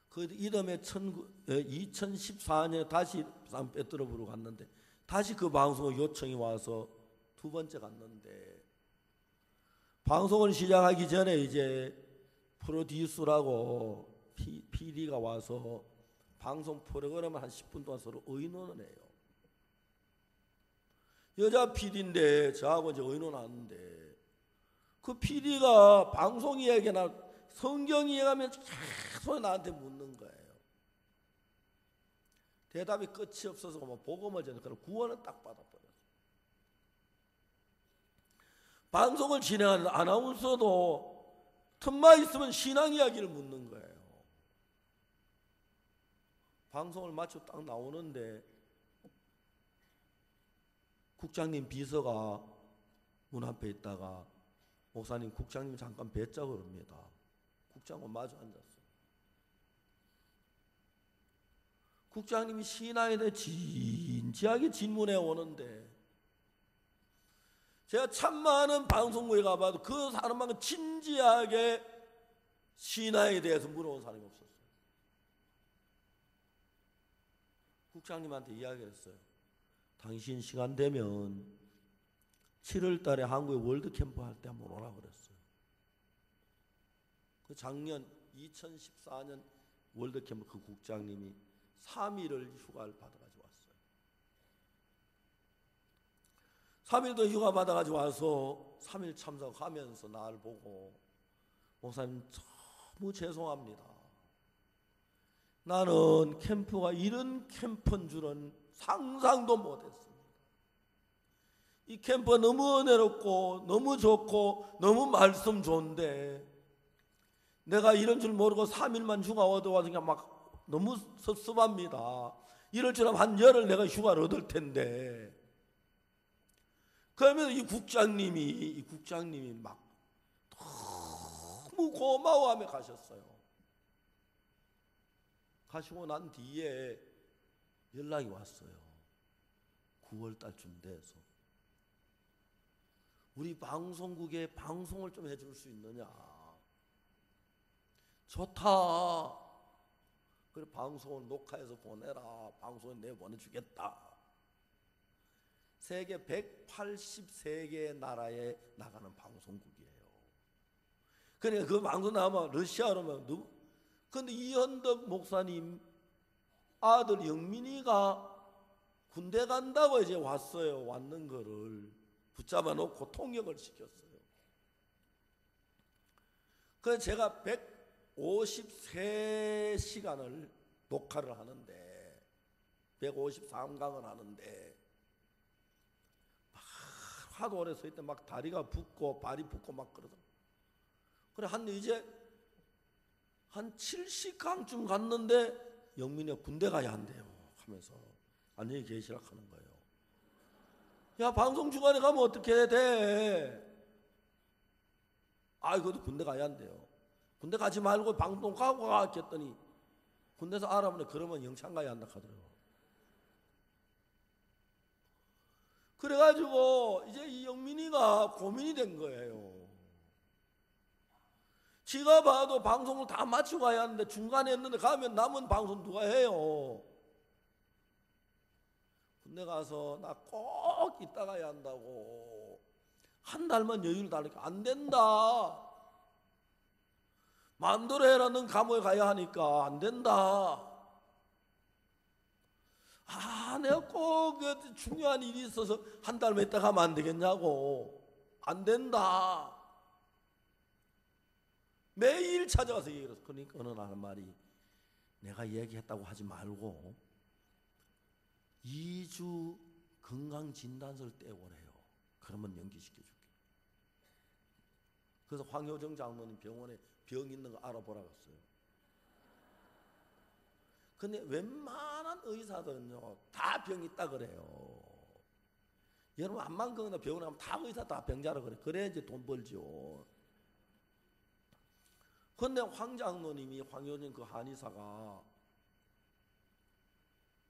[SPEAKER 2] 그 이듬해 2014년에 다시 산페테르부르크로 갔는데, 다시 그 방송 요청이 와서 두 번째 갔는데, 방송을 시작하기 전에 이제 프로듀서라고 PD가 와서 방송 프로그램을 한 10분 동안 서로 의논을 해요. 여자 PD인데 저하고 이제 의논하는데, 그 PD가 방송 이야기나 성경 이야기하면 계속 나한테 묻는 거예요. 대답이 끝이 없어서 뭐 복음을 전해 그런 구원은 딱 받아버렸어요. 방송을 진행하는 아나운서도 틈만 있으면 신앙 이야기를 묻는 거예요. 방송을 마치고 딱 나오는데 국장님 비서가 문 앞에 있다가, 목사님 국장님 잠깐 뵙자고 그럽니다. 국장과 마주 앉았어요. 국장님이 신앙에 대해 진지하게 질문해 오는데, 제가 참 많은 방송국에 가봐도 그 사람만큼 진지하게 신앙에 대해서 물어본 사람이 없었어요. 국장님한테 이야기했어요. 당신 시간 되면 7월 달에 한국에 월드캠프 할 때 한번 오라 그랬어요. 그 작년 2014년 월드캠프 그 국장님이 3일을 휴가를 받아가지고 왔어요. 3일도 휴가 받아가지고 와서 3일 참석하면서 나를 보고, 목사님 너무 죄송합니다. 나는 캠프가 이런 캠프인 줄은 상상도 못했습니다. 이 캠프가 너무 은혜롭고 너무 좋고 너무 말씀 좋은데, 내가 이런 줄 모르고 3일만 휴가 얻어와서 그냥 막 너무 섭섭합니다. 이럴 줄 알면 한 열흘 내가 휴가를 얻을 텐데. 그러면 이 국장님이 막 너무 고마워하며 가셨어요. 가시고 난 뒤에 연락이 왔어요. 9월 달쯤 돼서 우리 방송국에 방송을 좀 해줄 수 있느냐. 좋다. 그래, 방송을 녹화해서 보내라. 방송에 내보내주겠다. 세계 183개의 나라에 나가는 방송국이에요. 그러니까 그 방송 나가면 러시아로면 누구? 근데 이현덕 목사님 아들 영민이가 군대 간다고 이제 왔어요. 왔는 거를 붙잡아 놓고 통역을 시켰어요. 그래서 제가 153시간을 녹화를 하는데, 153강을 하는데, 막 하도 오래 서 있다 막 다리가 붓고 발이 붓고 막 그러더라고요. 그래, 이제 한 70강쯤 갔는데 영민이가 군대 가야 한대요 하면서 안녕히 계시라 하는 거예요. 야, 방송 중간에 가면 어떻게 돼? 아, 이것도 군대 가야 한대요. 군대 가지 말고 방송 가고 가 했더니 군대에서 알아보네. 그러면 영창 가야 한다 하더라고요. 그래가지고 이제 이 영민이가 고민이 된 거예요. 지가 봐도 방송을 다 마치고 가야 하는데 중간에 했는데 가면 남은 방송 누가 해요? 군대 가서 나 꼭 이따 가야 한다고 한 달만 여유를 달라니까 안 된다. 마음대로 해라. 넌 감옥에 가야 하니까 안 된다. 아, 내가 꼭 중요한 일이 있어서 한 달만 있다 가면 안 되겠냐고. 안 된다. 매일 찾아가서 얘기를 해서 그러니까 어느 날 말이 내가 얘기했다고 하지 말고 2주 건강진단서를 떼오래요. 그러면 연기시켜줄게. 그래서 황효정 장로님 병원에 병 있는 거 알아보라고 했어요. 근데 웬만한 의사들은요 다 병 있다 그래요. 여러분 암만 그거나 병원에 가면 다 의사 다 병자라 그래. 그래야지 돈 벌죠. 근데 황 장로님이 황효정 그 한의사가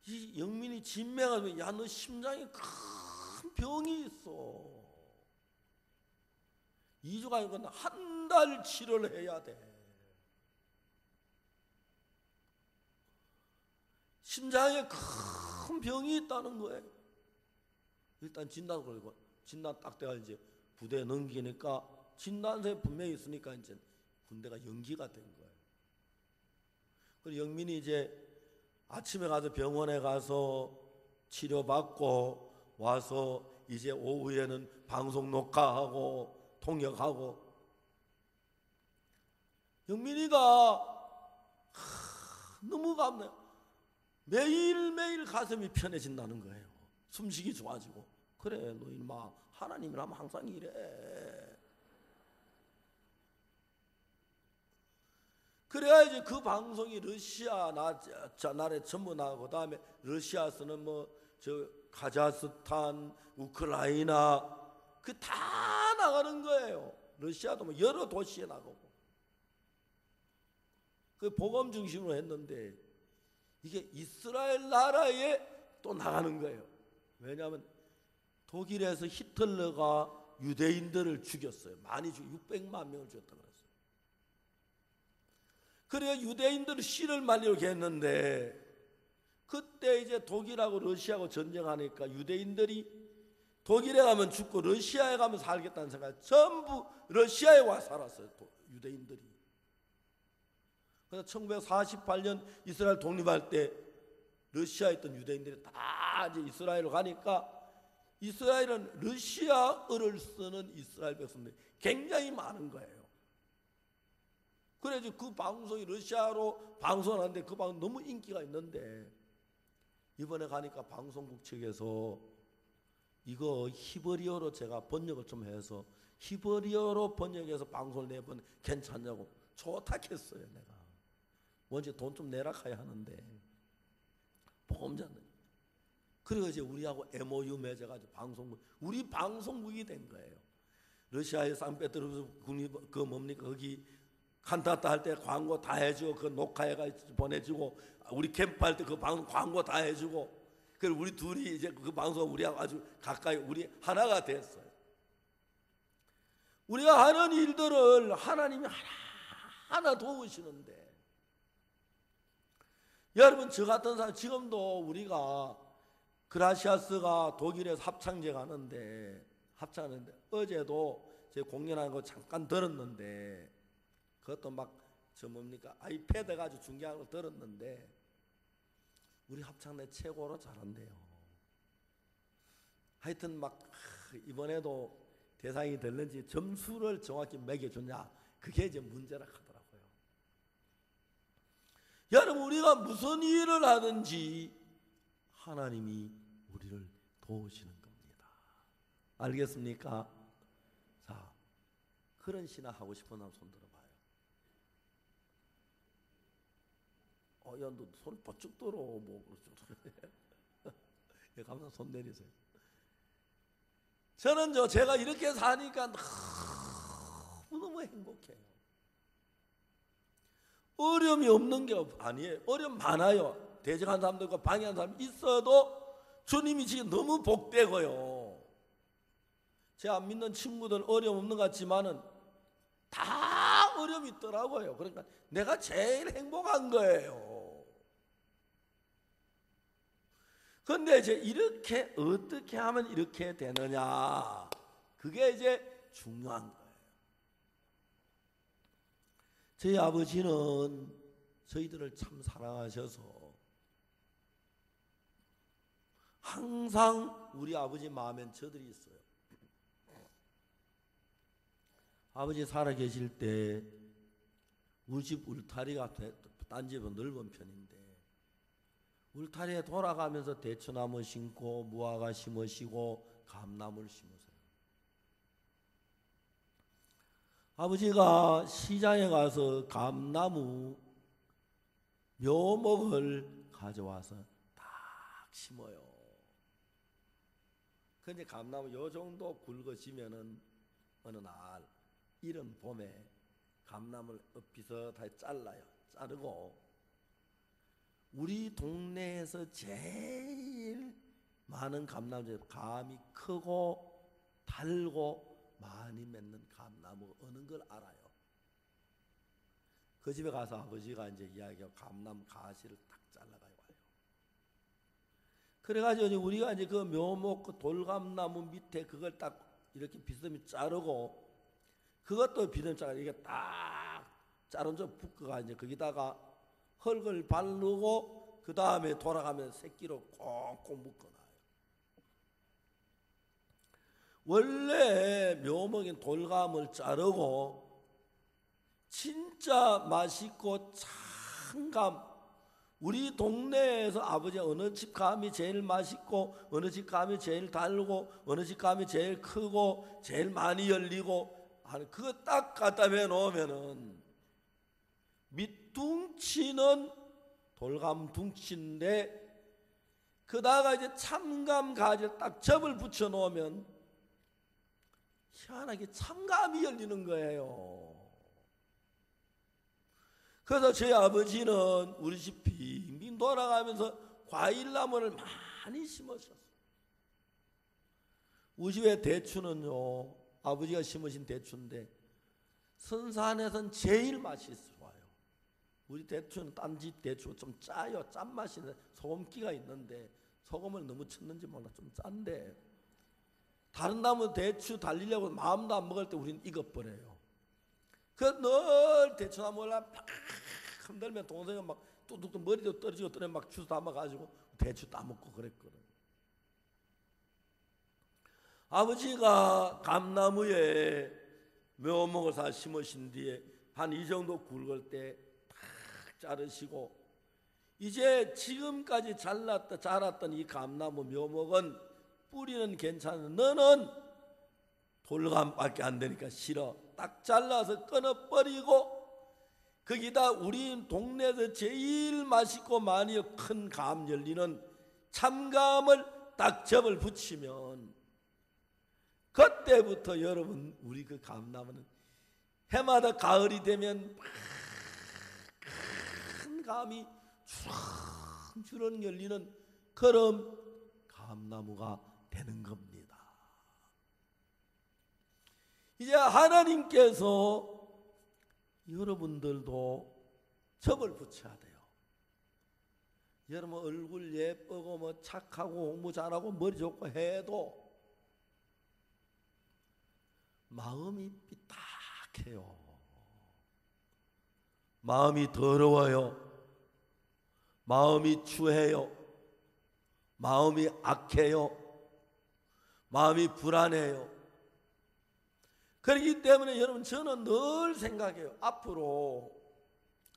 [SPEAKER 2] 이 영민이 진맥을 야, 너 심장에 큰 병이 있어. 2주가 아니고 한 달 치료를 해야 돼. 심장에 큰 병이 있다는 거예요. 일단 진단 걸고 진단 딱 돼가 이제 부대에 넘기니까 진단서에 분명히 있으니까 이제 군대가 연기가 된 거예요. 그리고 영민이 이제 아침에 가서 병원에 가서 치료받고 와서 이제 오후에는 방송 녹화하고 통역하고 영민이가 너무 감사해요. 매일매일 가슴이 편해진다는 거예요. 숨쉬기 좋아지고. 그래 너 인마 하나님이라면 항상 이래. 그래야 이제 그 방송이 러시아 나라에 전부 나가고 그다음에 러시아에서는 뭐 저 카자흐스탄, 우크라이나 그 다 나가는 거예요. 러시아도 뭐 여러 도시에 나가고. 그 복음 중심으로 했는데 이게 이스라엘 나라에 또 나가는 거예요. 왜냐하면 독일에서 히틀러가 유대인들을 죽였어요. 많이 600만 명을 죽였다 그랬어요. 그래야 유대인들을 씨를 말리려고 했는데 그때 이제 독일하고 러시아하고 전쟁하니까 유대인들이 독일에 가면 죽고 러시아에 가면 살겠다는 생각 전부 러시아에 와 살았어요. 유대인들이. 그래서 1948년 이스라엘 독립할 때 러시아에 있던 유대인들이 다 이제 이스라엘로 가니까 이스라엘은 러시아어를 쓰는 이스라엘 백성들이 굉장히 많은 거예요. 그래서 그 방송이 러시아로 방송하는데 그 방송 너무 인기가 있는데 이번에 가니까 방송국 측에서 이거 히브리어로 제가 번역을 좀 해서 히브리어로 번역해서 방송을 내보면 괜찮냐고 좋다 했어요. 내가 먼저 돈 좀 내라 가야 하는데 보험자는 그리고 이제 우리하고 MOU 맺어가지고 방송국 우리 방송국이 된 거예요. 러시아의 상페트르부르크 그 뭡니까 거기 칸타타 할 때 광고 다 해주고 그 녹화해가 보내주고 우리 캠프할 때 그 방송 광고 다 해주고 그리고 우리 둘이 이제 그 방송 우리하고 아주 가까이 우리 하나가 됐어요. 우리가 하는 일들을 하나님이 하나하나 도우시는데 여러분 저 같은 사람 지금도 우리가 그라시아스가 독일에서 합창제 가는데 합창하는데 어제도 제 공연하는 거 잠깐 들었는데 그것도 막 저 뭡니까 아이패드 가지고 중계하는 거 들었는데 우리 합창대 최고로 잘한대요. 하여튼 막 이번에도 대상이 됐는지 점수를 정확히 매겨줬냐 그게 이제 문제라 하더라고요. 여러분 우리가 무슨 일을 하든지 하나님이 우리를 도우시는 겁니다. 알겠습니까? 자, 그런 신앙 하고 싶은 사람 손 들어봐요. 야, 너 손 버쩍 들어. 뭐, 그렇죠. 예, 감사 손 내리세요. 저는 제가 이렇게 사니까 너무 행복해요. 어려움이 없는 게 아니에요. 어려움 많아요. 대적한 사람도 있고 방해한 사람 있어도 주님이 지금 너무 복되고요. 제가 믿는 친구들 어려움 없는 것 같지만은 다 어려움이 있더라고요. 그러니까 내가 제일 행복한 거예요. 그런데 이제 이렇게 어떻게 하면 이렇게 되느냐, 그게 이제 중요한 거예요. 저희 아버지는 저희들을 참 사랑하셔서 항상 우리 아버지 마음엔 저들이 있어요. 아버지 살아계실 때 우리 집 울타리가 딴 집은 넓은 편인데 울타리에 돌아가면서 대추나무 심고 무화과 심으시고 감나무를 심으세요. 아버지가 시장에 가서 감나무 묘목을 가져와서 딱 심어요. 근데 감나무 요 정도 굵어지면은 어느 날 이른 봄에 감나무를 비슷하게 잘라요. 자르고 우리 동네에서 제일 많은 감나무 중에 감이 크고 달고 많이 맺는 감나무 어느 걸 알아요. 그 집에 가서 아버지가 이제 이야기하고 감나무 가시를 딱 잘라가요. 그래가지고 우리가 이제 그 묘목 그 돌감나무 밑에 그걸 딱 이렇게 비스듬히 자르고 그것도 비스듬히 자르고 이게 딱 자른 쪽 붓고가 이제 거기다가 흙을 바르고 그 다음에 돌아가면 새끼로 꽁꽁 묶어놔요. 원래 묘목인 돌감을 자르고 진짜 맛있고 참감, 우리 동네에서 아버지 어느 집 감이 제일 맛있고 어느 집 감이 제일 달고 어느 집 감이 제일 크고 제일 많이 열리고 하는 그거 딱 갖다 놓으면은 밑둥치는 돌감 둥치인데 그다가 이제 참감 가지를 딱 접을 붙여 놓으면 희한하게 참감이 열리는 거예요. 그래서 저희 아버지는 우리 집 빙빙 돌아가면서 과일나무를 많이 심으셨어요. 우리 집의 대추는요, 아버지가 심으신 대추인데 선산에선 제일 맛이 좋아요. 우리 대추는 딴 집 대추가 좀 짜요. 짠맛이 소금기가 있는데 소금을 너무 쳤는지 몰라 좀 짠데 다른 나무 대추 달리려고 마음도 안 먹을 때 우리는 익어버려요. 그 늘 대추나무를 팍 흔들면 동생은 막 뚝뚝뚝 머리도 떨어지고 떠내 막 주워 담아가지고 대추 따먹고 그랬거든. 아버지가 감나무에 묘목을 다 심으신 뒤에 한 이 정도 굵을 때 탁 자르시고 이제 지금까지 자랐던 이 감나무 묘목은 뿌리는 괜찮은 너는 돌감밖에 안 되니까 싫어. 딱 잘라서 끊어버리고 거기다 우리 동네에서 제일 맛있고 많이 큰 감 열리는 참감을 딱 접을 붙이면 그때부터 여러분 우리 그 감나무는 해마다 가을이 되면 큰 감이 주렁주렁 열리는 그런 감나무가 되는 겁니다. 이제 하나님께서 여러분들도 접을 붙여야 돼요. 여러분 얼굴 예쁘고 뭐 착하고 공부 잘하고 머리 좋고 해도 마음이 삐딱해요. 마음이 더러워요. 마음이 추해요. 마음이 악해요. 마음이 불안해요. 그렇기 때문에 여러분 저는 늘 생각해요. 앞으로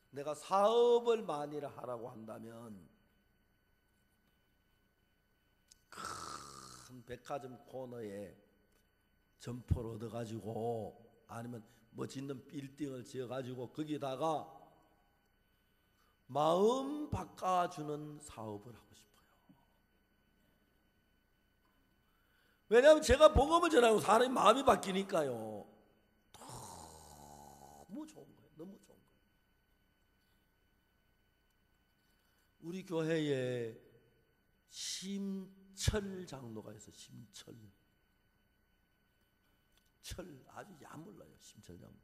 [SPEAKER 2] 내가 사업을 만일 하라고 한다면 큰 백화점 코너에 점포를 얻어가지고 아니면 뭐 짓는 빌딩을 지어가지고 거기다가 마음 바꿔주는 사업을 하고 싶어요. 왜냐하면 제가 복음을 전하고 사람이 마음이 바뀌니까요. 너무 좋은 거예요. 너무 좋은 거예요. 우리 교회에 심철 장로가 있어요. 심철. 철 아주 야물러요. 심철 장로.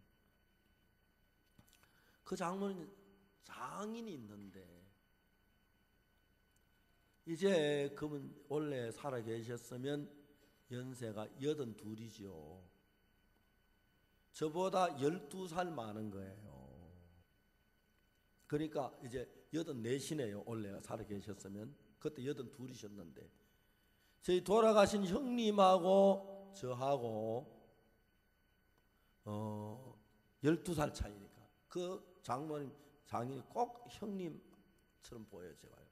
[SPEAKER 2] 그 장로는 장인이 있는데 이제 그분 원래 살아 계셨으면 연세가 82이죠. 저보다 12살 많은 거예요. 그러니까 이제 84시네요. 원래 살아 계셨으면. 그때 82이셨는데 저희 돌아가신 형님하고 저하고 12살 차이니까 그 장인이 꼭 형님처럼 보여요. 제가요.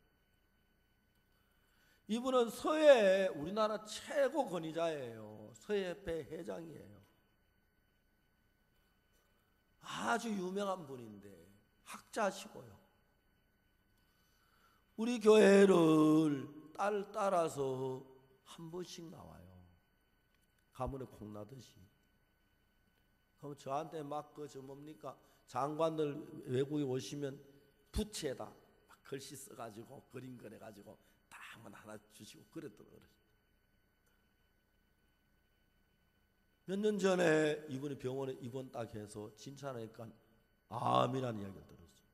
[SPEAKER 2] 이분은 서해 우리나라 최고 권위자예요. 서해협회 회장이에요. 아주 유명한 분인데 학자시고요. 우리 교회를 따라서 한 번씩 나와요. 가문에 콩나듯이. 그럼 저한테 막 뭡니까? 장관들 외국에 오시면 부채에다 막 글씨 써가지고 그림 그려가지고 딱 하나 주시고 그랬더라고요. 몇 년 전에 이분이 병원에 입원 딱 해서 진찰하니까 암이라는 이야기를 들었어요.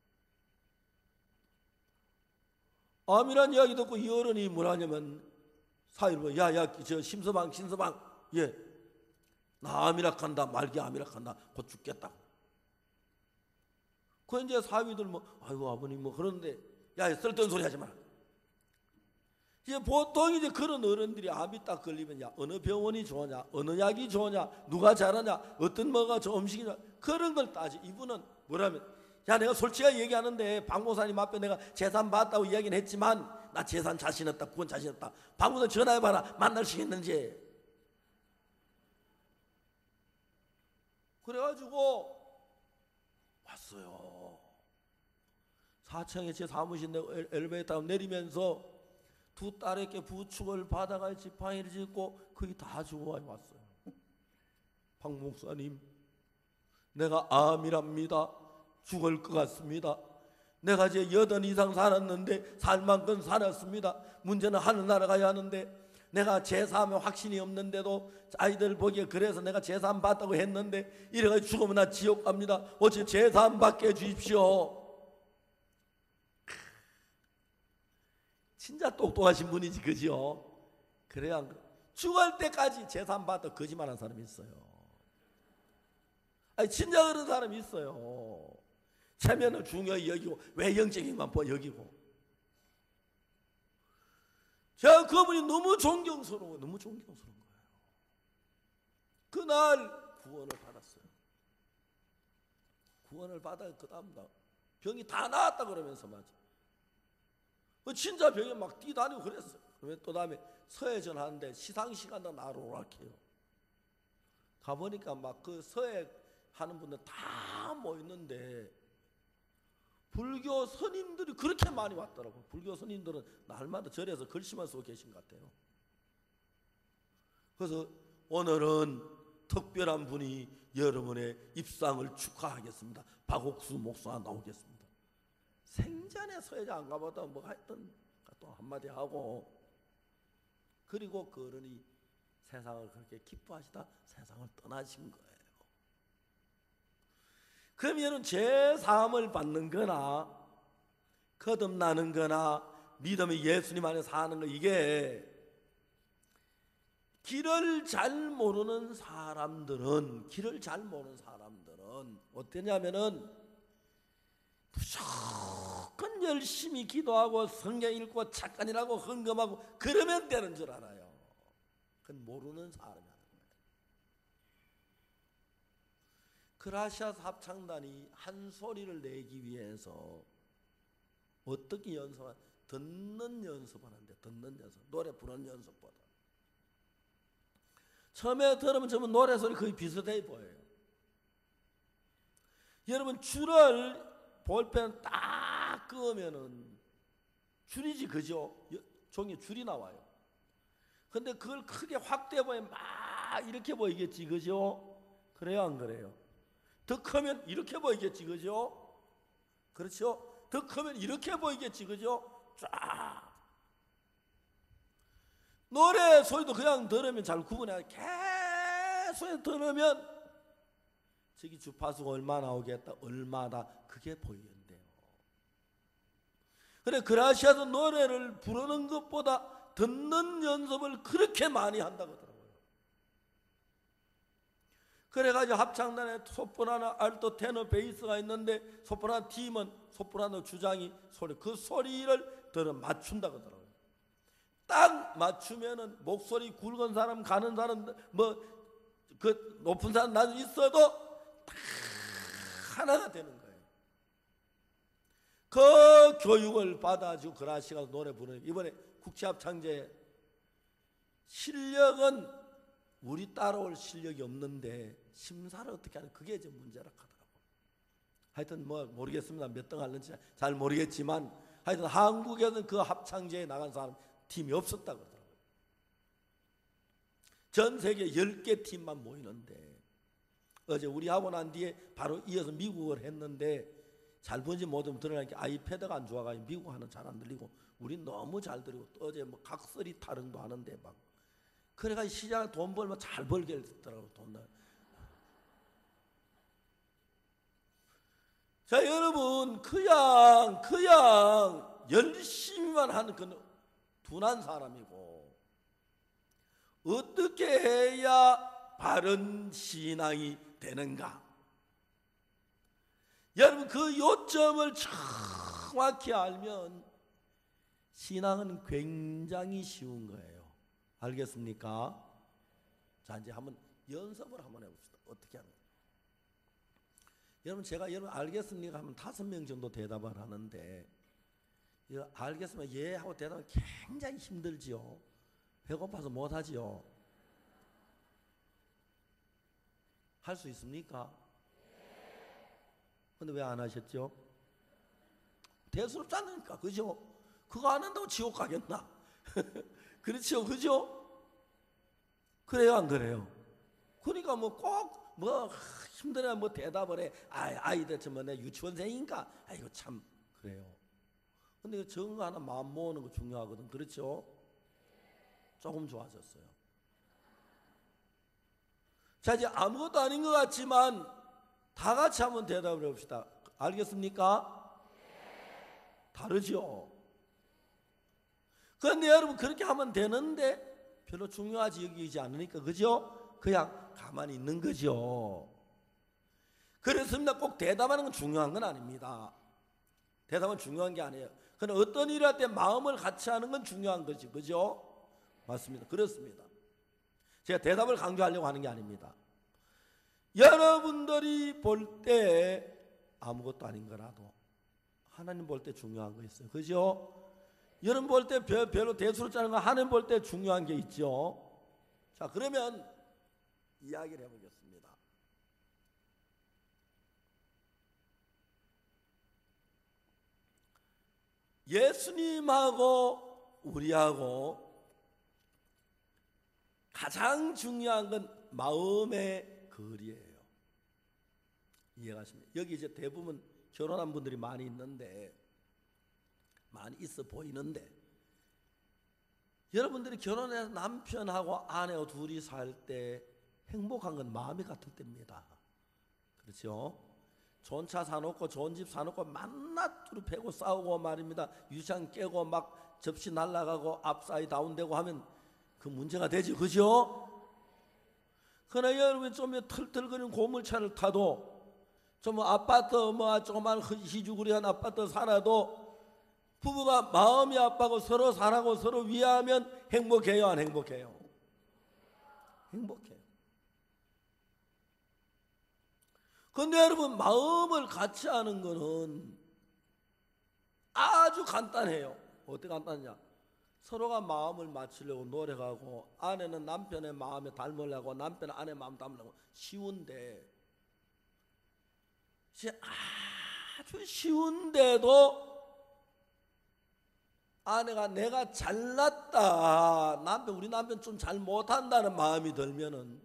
[SPEAKER 2] 암이라는 이야기 듣고 이 어른이 뭐라냐면 사위를 야야 저 심서방 예 나 암이라 한다 말기 암이라 한다 곧 죽겠다고. 그 이제 사위들 아이고 아버님 그러는데 야 쓸데없는 소리 하지 마라. 이제 보통 이제 그런 어른들이 암이 딱 걸리면 야 어느 병원이 좋으냐 어느 약이 좋으냐 누가 잘하냐 어떤 뭐가 저 음식이냐 그런 걸 따지. 이분은 뭐라면 야 내가 솔직하게 얘기하는데 박목사님 앞에 내가 재산 받았다고 이야기는 했지만 나 재산 자신 없다. 그건 자신 없다. 박목사님 전화해봐라. 만날 수 있는지. 그래가지고 왔어요. 4층에 제 사무실 엘리베이터 내리면서 두 딸에게 부축을 받아가 지팡이를 짚고 거기 다 주고 왔어요. 박 목사님 내가 암이랍니다. 죽을 것 같습니다. 내가 이제 80 이상 살았는데 살 만큼 살았습니다. 문제는 하늘나라 가야 하는데 내가 제사하면 확신이 없는데도 아이들 보기에 그래서 내가 제사 받다고 했는데 이래가지고 죽으면 나 지옥 갑니다. 어찌 제사 받게 해주십시오. 진짜 똑똑하신 분이지 그죠? 그래야 죽을 때까지 제사 받다 거짓말한 사람이 있어요. 아니 진짜 그런 사람이 있어요. 체면을 중요히 여기고 외형적인 것만 여기고. 제가 그분이 너무 존경스러운 거예요. 그날 구원을 받았어요. 구원을 받아 그 다음날 병이 다 나았다 그러면서 맞아. 진짜 병이 막 뛰다니고 그랬어요. 그러면 또 다음에 서해전 하는데 시상시간도 나로 오락해요. 가보니까 막 그 서해 하는 분들 다 모였는데 불교 스님들이 그렇게 많이 왔더라고요. 불교 스님들은 날마다 절에서 글씨만 쓰고 계신 것 같아요. 그래서 오늘은 특별한 분이 여러분의 입상을 축하하겠습니다. 박옥수 목사 나오겠습니다. 생전에 서해자 안 가보다 뭐 하여튼 또 한마디 하고 그리고 그 어른이 세상을 그렇게 기뻐하시다 세상을 떠나신 거예요. 그러면 제3을 받는 거나 거듭나는 거나 믿음의 예수님 안에 사는 거 이게 길을 잘 모르는 사람들은 어떠냐면은 무조건 열심히 기도하고 성경 읽고 착간이라고 헌금하고 그러면 되는 줄 알아요. 그건 모르는 사람이 하는 거예요. 그라시아 합창단이 한 소리를 내기 위해서 어떻게 연습을 듣는 연습을 하는데 듣는 연습 노래 부르는 연습보다 처음에 들으면 전부 노래 소리 거의 비슷해 보여요. 여러분 줄을 볼펜 딱 딱 끄면은 줄이지, 그죠? 종이 줄이 나와요. 근데 그걸 크게 확대보면 막 이렇게 보이겠지, 그죠? 그래요, 안 그래요? 더 크면 이렇게 보이겠지, 그죠? 그렇죠? 더 크면 이렇게 보이겠지, 그죠? 쫙. 노래 소리도 그냥 들으면 잘 구분해. 계속 들으면 저기 주파수가 얼마 나오겠다, 얼마다, 그게 보이는데요. 그래, 그라시아도 노래를 부르는 것보다 듣는 연습을 그렇게 많이 한다고 하더라고요. 그래가지고 합창단에 소프라노, 알토, 테너, 베이스가 있는데 소프라노 팀은 소프라노 주장이 그 소리를 들어 맞춘다고 하더라고요. 딱 맞추면은 목소리 굵은 사람, 가는 사람, 그 높은 사람 나도 있어도 다 하나가 되는 거예요. 그 교육을 받아가지고 그라시아가 노래 부르는, 이번에 국제합창제 실력은 우리 따라올 실력이 없는데 심사를 어떻게 하는, 그게 이제 문제라 하더라고요. 하여튼 모르겠습니다. 몇 등 할는지 잘 모르겠지만 하여튼 한국에는 그 합창제에 나간 사람 팀이 없었다고 그러더라고요. 전 세계 10개 팀만 모이는데 어제 우리 하고 난 뒤에 바로 이어서 미국을 했는데 잘 본지 못하면 드러나니까 아이패드가 안 좋아가지고 미국 하는 잘 안 들리고 우린 너무 잘 들리고 어제 각설이 타령도 하는데 막 그래가지고 시장에 돈 벌면 잘 벌게 됐더라고요. 돈. 자, 여러분, 그냥 열심히만 하는 그 둔한 사람이고 어떻게 해야 바른 신앙이 되는가? 여러분, 그 요점을 정확히 알면 신앙은 굉장히 쉬운 거예요. 알겠습니까? 자, 이제 한번 연습을 한번 해봅시다. 어떻게 하는 거예요? 여러분, 제가 여러분 알겠습니까 하면 5명 정도 대답을 하는데 알겠습니다 예 하고 대답하면 굉장히 힘들지요. 배고파서 못하지요. 할 수 있습니까? 근데 왜 안 하셨죠? 대수롭지 않으니까, 그죠? 그거 안 한다고 지옥 가겠나? 그렇죠, 그죠? 그래요, 안 그래요? 그러니까 꼭 힘들어야 대답을 해. 아이들 내 유치원생인가? 아이고 참 그래요. 근데 적은 거 하나 마음 모으는 거 중요하거든. 그렇죠? 조금 좋아졌어요. 자, 이제 아무것도 아닌 것 같지만 다 같이 한번 대답을 해봅시다. 알겠습니까? 다르죠? 그런데 여러분 그렇게 하면 되는데 별로 중요하지 여기지 않으니까, 그죠? 그냥 가만히 있는 거죠. 그렇습니다. 꼭 대답하는 건 중요한 건 아닙니다. 대답은 중요한 게 아니에요. 그러나 어떤 일을 할 때 마음을 같이 하는 건 중요한 거지, 그죠? 맞습니다. 그렇습니다. 제가 대답을 강조하려고 하는 게 아닙니다. 여러분들이 볼 때 아무것도 아닌 거라도 하나님 볼 때 중요한 거 있어요, 그죠? 여러분 볼 때 별로 대수롭지 않은 거 하나님 볼 때 중요한 게 있죠. 자, 그러면 이야기를 해보겠습니다. 예수님하고 우리하고 가장 중요한 건 마음의 거리예요. 이해가십니까? 여기 이제 대부분 결혼한 분들이 많이 있는데, 많이 있어 보이는데, 여러분들이 결혼해서 남편하고 아내하고 둘이 살 때 행복한 건 마음이 같을 때입니다. 그렇죠? 좋은 차 사놓고 좋은 집 사놓고 만나 두루 패고 싸우고 말입니다. 유치원 깨고 막 접시 날아가고 앞사이 다운되고 하면 그 문제가 되죠, 그죠? 그러나 여러분 좀 털털거리는 고물차를 타도 좀 아파트 조그만 희죽으리한 아파트 살아도 부부가 마음이 아파고 서로 사랑하고 서로 위하면 행복해요, 안 행복해요? 행복해요. 근데 여러분 마음을 같이 하는 거는 아주 간단해요. 어떻게 간단하냐? 서로가 마음을 맞추려고 노력하고, 아내는 남편의 마음에 닮으려고, 남편은 아내 마음 닮으려고. 쉬운데, 아주 쉬운데도 아내가 내가 잘났다, 우리 남편 좀 잘 못한다는 마음이 들면은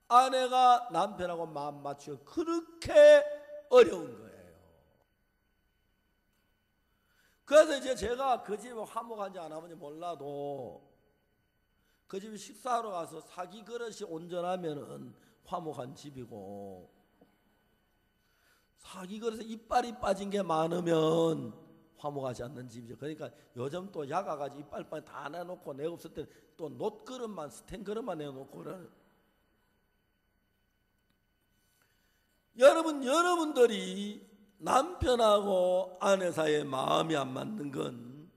[SPEAKER 2] 아내가 남편하고 마음 맞추기가 그렇게 어려운 거예요. 그래서 이제 제가 그 집에 화목한지 안 하는지 몰라도 그 집에 식사하러 가서 사기 그릇이 온전하면은 화목한 집이고, 사기 그릇에 이빨이 빠진 게 많으면 화목하지 않는 집이죠. 그러니까 요즘 또 야가가지고 이빨 다 내놓고, 내가 없을 때 또 놋 그릇만, 스텐 그릇만 내놓고 그래. 여러분들이 남편하고 아내 사이에 마음이 안 맞는 건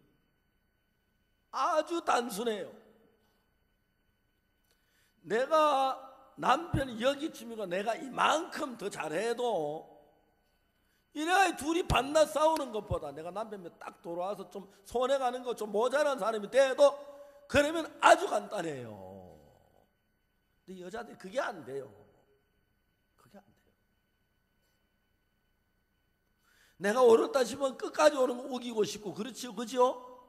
[SPEAKER 2] 아주 단순해요. 내가 남편이 여기쯤이고 내가 이만큼 더 잘해도, 이래야 둘이 반나 싸우는 것보다 내가 남편이 딱 돌아와서 좀 손해가는 거 좀 모자란 사람이 돼도 그러면 아주 간단해요. 근데 여자들이 그게 안 돼요. 그게 안 돼요. 내가 옳았다 싶으면 끝까지 오는 거 우기고 싶고, 그렇지요, 그죠?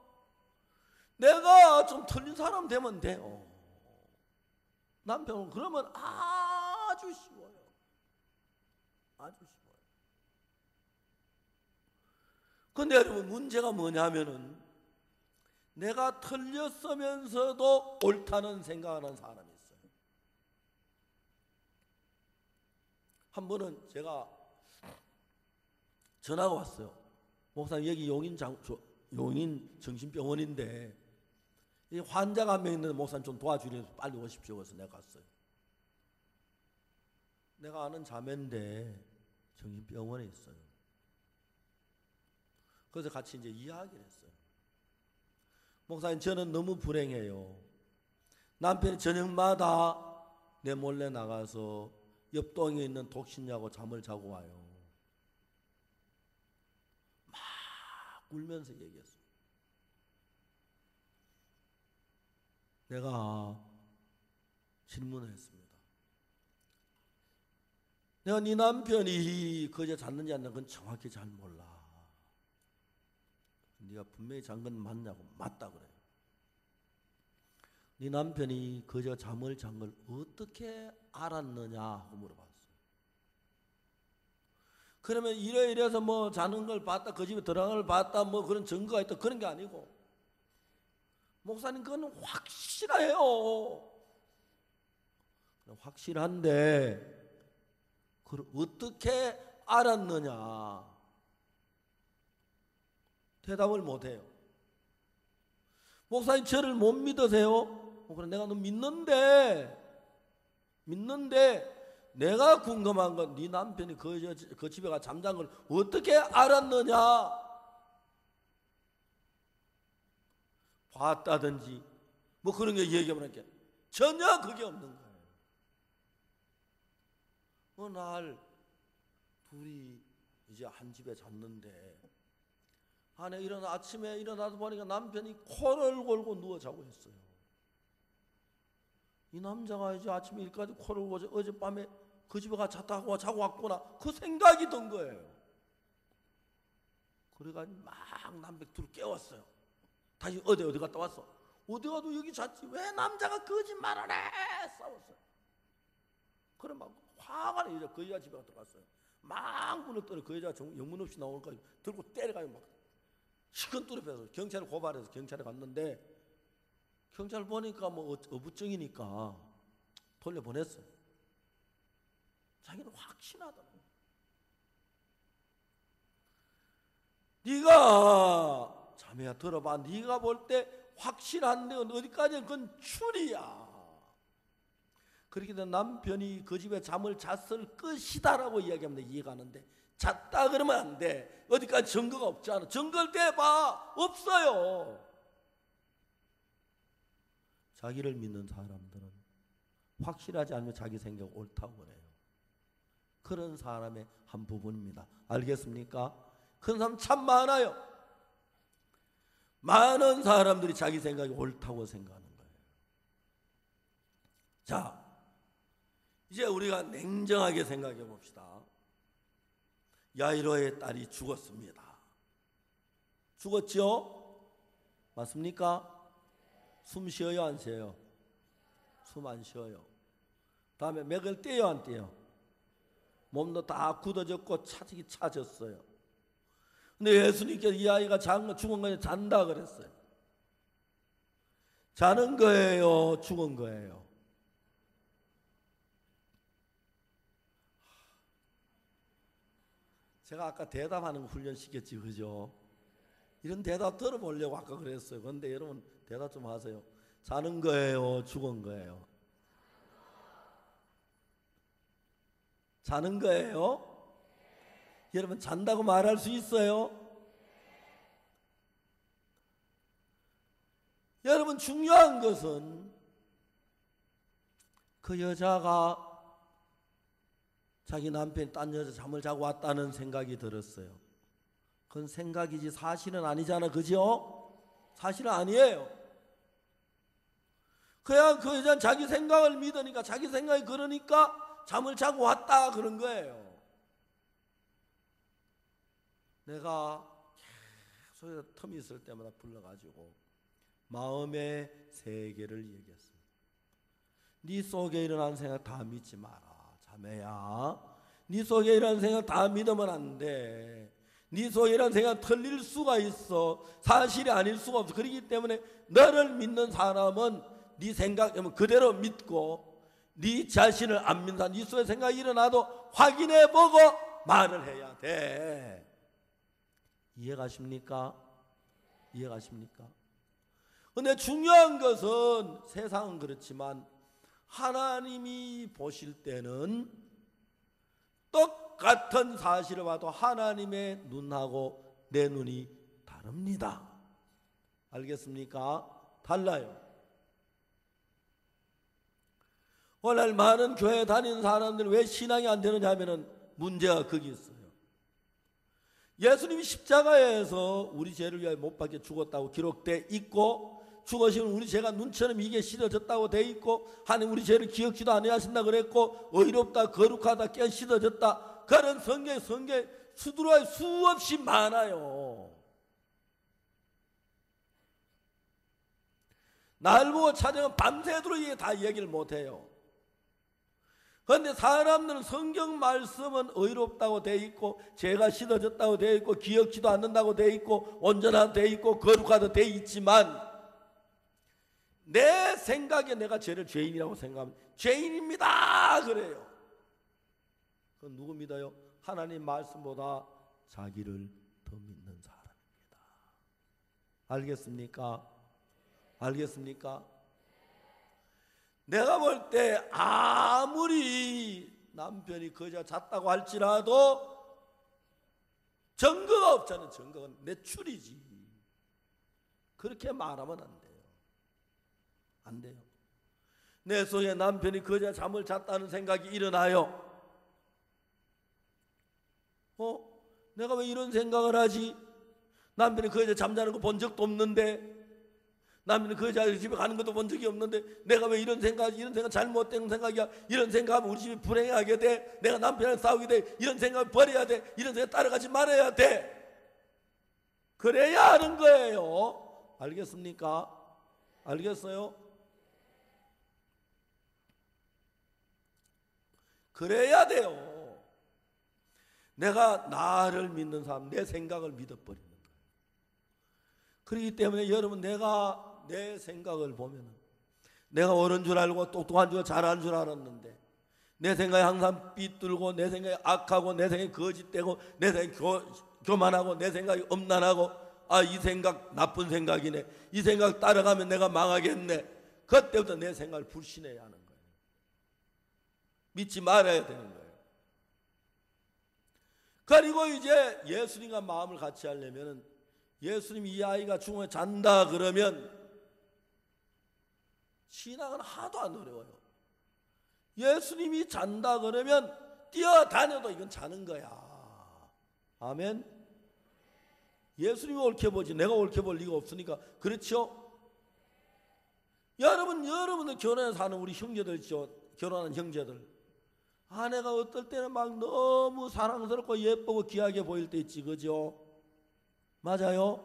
[SPEAKER 2] 내가 좀 틀린 사람 되면 돼요. 남편은 그러면 아주 쉬워요. 아주 쉬워요. 근데 여러분, 문제가 뭐냐면은 내가 틀렸으면서도 옳다는 생각하는 사람이 있어요. 한 번은 제가 전화가 왔어요. 목사님, 여기 용인 정신병원인데 이 환자가 한 명 있는데 목사님 좀 도와주려서 빨리 오십시오. 그래서 내가 갔어요. 내가 아는 자매인데 정신병원에 있어요. 그래서 같이 이제 이야기를 했어요. 목사님, 저는 너무 불행해요. 남편이 저녁마다 내 몰래 나가서 옆 동에 있는 독신녀하고 잠을 자고 와요. 막 울면서 얘기했어요. 내가 질문을 했습니다. 내가 네 남편이 그저 잤는지 안 잤는지 그건 정확히 잘 몰라. 네가 분명히 잔 건 맞냐고. 맞다 그래요. 네 남편이 그저 잠을 잔 걸 어떻게 알았느냐 하고 물어봤어요. 그러면 이래서 뭐 자는 걸 봤다, 그 집에 들어간 걸 봤다, 뭐 그런 증거가 있다, 그런 게 아니고, 목사님 그건 확실해요. 확실한데 그걸 어떻게 알았느냐 대답을 못해요. 목사님, 저를 못 믿으세요? 그래, 내가 너 믿는데 내가 궁금한 건 네 남편이 그 집에 가 잠잔 걸 어떻게 알았느냐. 봤다든지 뭐 그런 게 얘기하면 전혀 그게 없는 거예요. 어느 날 둘이 이제 한 집에 잤는데 아침에 일어나서 보니까 남편이 코를 골고 누워 자고 있어요. 이 남자가 이제 아침에 일까지 코를 골고 어젯밤에 그 집에 가 자고 왔구나, 그 생각이 든 거예요. 그래가지고 막 남편 둘 깨웠어요. 다시 어디 갔다 왔어? 어디 가도 여기 잤지, 왜 남자가 거짓말을 해? 싸웠어요. 그래 막 화가 나. 그 여자 집에 들어갔어요. 막 문을 떠는 그 여자가 영문 없이 나오니까 들고 때려가지고 막 시큰 뚜렷해서 경찰에 고발해서 경찰에 갔는데, 경찰 보니까 뭐 어부증이니까 돌려보냈어요. 자기는 확신하더라고요. 네가 자매야 들어봐, 네가 볼 때 확실한데 어디까지는 그건 추리야. 그렇게 된 남편이 그 집에 잠을 잤을 것이다라고 이야기하면 이해가는데, 잤다 그러면 안 돼. 어디까지 증거가 없잖아. 증거를 대봐. 없어요. 자기를 믿는 사람들은 확실하지 않으면 자기 생각 옳다고 그래요. 그런 사람의 한 부분입니다. 알겠습니까? 그런 사람 참 많아요. 많은 사람들이 자기 생각이 옳다고 생각하는 거예요. 자, 이제 우리가 냉정하게 생각해 봅시다. 야이로의 딸이 죽었습니다. 죽었죠? 맞습니까? 숨 쉬어요, 안 쉬어요? 숨 안 쉬어요. 다음에 맥을 떼요, 안 떼요? 몸도 다 굳어졌고 차지기 차졌어요. 근데 예수님께서 이 아이가 죽은 거에 잔다 그랬어요. 자는 거예요, 죽은 거예요? 제가 아까 대답하는 거 훈련시켰지, 그죠? 이런 대답 들어보려고 아까 그랬어요. 그런데 여러분 대답 좀 하세요. 자는 거예요, 죽은 거예요? 자는 거예요? 여러분 잔다고 말할 수 있어요? 여러분 중요한 것은 그 여자가 자기 남편이 딴 여자 잠을 자고 왔다는 생각이 들었어요. 그건 생각이지 사실은 아니잖아, 그죠? 사실은 아니에요. 그냥 그 여자는 자기 생각을 믿으니까, 자기 생각이 그러니까 잠을 자고 왔다 그런 거예요. 내가 계속 틈이 있을 때마다 불러가지고 마음의 세계를 얘기했습니다. 네 속에 일어나는 생각 다 믿지 마라, 자매야. 네 속에 일어나는 생각 다 믿으면 안 돼. 네 속에 일어나는 생각 틀릴 수가 있어. 사실이 아닐 수가 없어. 그렇기 때문에 너를 믿는 사람은 네 생각 그대로 믿고, 네 자신을 안 믿는 사람, 네 속에 생각이 일어나도 확인해보고 말을 해야 돼. 이해가십니까? 이해가십니까? 근데 중요한 것은 세상은 그렇지만 하나님이 보실 때는 똑같은 사실을 봐도 하나님의 눈하고 내 눈이 다릅니다. 알겠습니까? 달라요. 오늘 많은 교회 다니는 사람들 왜 신앙이 안 되느냐 하면은 문제가 거기 있어요. 예수님이 십자가에서 우리 죄를 위하여 못 박혀 죽었다고 기록되어 있고, 죽으시면 우리 죄가 눈처럼 이게 씻어졌다고 되어 있고, 하나님 우리 죄를 기억지도 아니하신다 그랬고, 의롭다 거룩하다 깨 씻어졌다, 그런 성경 수두룩하게 수없이 많아요. 날 보고 찾아가면 밤새도록 이게 다 얘기를 못해요. 그런데 사람들은 성경 말씀은 의롭다고 되어 있고, 죄가 씻어졌다고 되어 있고, 기억지도 않는다고 되어 있고, 온전하다 되어 있고, 거룩하다 되어 있지만, 내 생각에 내가 죄를 죄인이라고 생각하면 죄인입니다 그래요. 그건 누구 믿어요? 하나님 말씀보다 자기를 더 믿는 사람입니다. 알겠습니까? 알겠습니까? 내가 볼 때 아무리 남편이 그 여자 잤다고 할지라도 증거가 없잖아요. 증거가 내출이지. 그렇게 말하면 안 돼요. 안 돼요. 내 속에 남편이 그 여자 잠을 잤다는 생각이 일어나요. 내가 왜 이런 생각을 하지? 남편이 그 여자 잠자는 거 본 적도 없는데, 남편이 그 여자 집에 가는 것도 본 적이 없는데, 내가 왜 이런 생각 잘못된 생각이야. 이런 생각하면 우리 집이 불행하게 돼. 내가 남편이랑 싸우게 돼. 이런 생각을 버려야 돼. 이런 생각 따라가지 말아야 돼. 그래야 하는 거예요. 알겠습니까? 알겠어요? 그래야 돼요. 내가 나를 믿는 사람, 내 생각을 믿어버리는 거예요. 그렇기 때문에 여러분, 내가 내 생각을 보면 내가 옳은 줄 알고 똑똑한 줄 잘하는 줄 알았는데, 내 생각이 항상 삐뚤고, 내 생각이 악하고, 내 생각이 거짓되고, 내 생각이 교만하고, 내 생각이 엄난하고, 이 생각 나쁜 생각이네, 이 생각 따라가면 내가 망하겠네. 그때부터 내 생각을 불신해야 하는 거예요. 믿지 말아야 되는 거예요. 그리고 이제 예수님과 마음을 같이 하려면, 예수님이 이 아이가 죽음에 잔다 그러면 신앙은 하도 안 어려워요. 예수님이 잔다 그러면 뛰어다녀도 이건 자는 거야. 아멘. 예수님이 옳게 보지 내가 옳게 볼 리가 없으니까. 그렇죠? 여러분들 결혼해서 사는 우리 형제들 있죠. 결혼한 형제들, 아내가 어떨 때는 막 너무 사랑스럽고 예쁘고 귀하게 보일 때 있지, 그죠? 맞아요?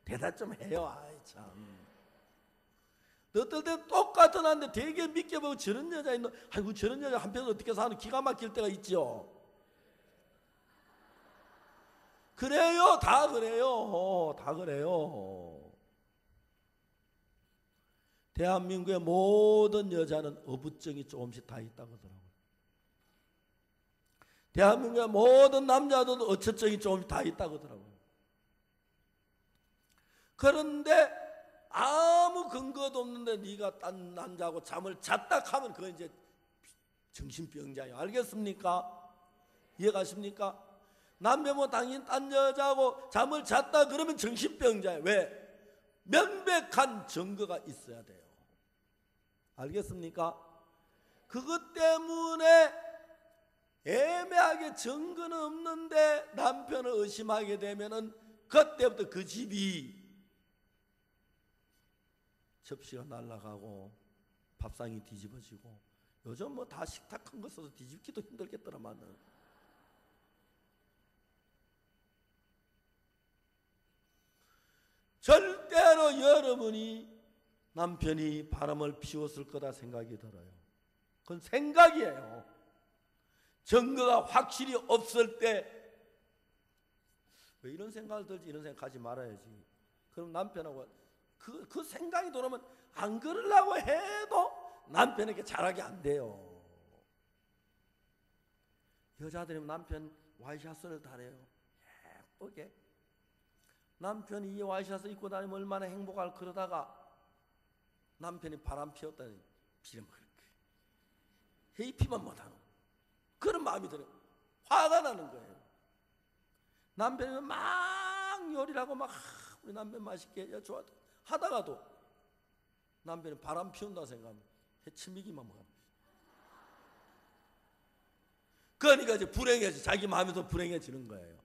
[SPEAKER 2] 대답 좀 해요. 아이 참. 어떨 때 똑같은 한데 되게 믿게 보고 저런 여자 있노? 아이고 저런 여자 한편으로 어떻게 사는 기가 막힐 때가 있죠. 그래요. 다 그래요. 다 그래요. 대한민국의 모든 여자는 어부증이 조금씩 다 있다고 하더라고요. 대한민국의 모든 남자들도 어처증이 조금씩 다 있다고 하더라고요. 그런데 아무 근거도 없는데 네가 딴 남자하고 잠을 잤다 하면 그건 이제 정신병자예요. 알겠습니까? 이해가십니까? 남편은 당연히 딴 여자하고 잠을 잤다 그러면 정신병자예요. 왜? 명백한 증거가 있어야 돼요. 알겠습니까? 그것 때문에 애매하게 증거는 없는데 남편을 의심하게 되면은 그때부터 그 집이 접시가 날아가고 밥상이 뒤집어지고, 요즘 뭐 다 식탁 큰 거 써서 뒤집기도 힘들겠더라마는. 절대로 여러분이 남편이 바람을 피웠을 거다 생각이 들어요. 그건 생각이에요. 증거가 확실히 없을 때 왜 이런 생각을 들지? 이런 생각하지 말아야지. 그럼 남편하고 그 생각이 들어오면 안 그러려고 해도 남편에게 잘하게 안 돼요. 여자들이 남편 와이셔츠를 달아요. 예쁘게. 남편이 이 와이셔츠 입고 다니면 얼마나 행복할. 그러다가 남편이 바람 피웠다니 비름 그렇게 회의피만 못하는 그런 마음이 들어요. 화가 나는 거예요. 남편이 막 요리를 하고 막 우리 남편 맛있게 좋아 하다가도 남편이 바람 피운다 생각하면 해치미기만 먹어요. 그러니까 이제 불행해지, 자기 마음에서 불행해지는 거예요.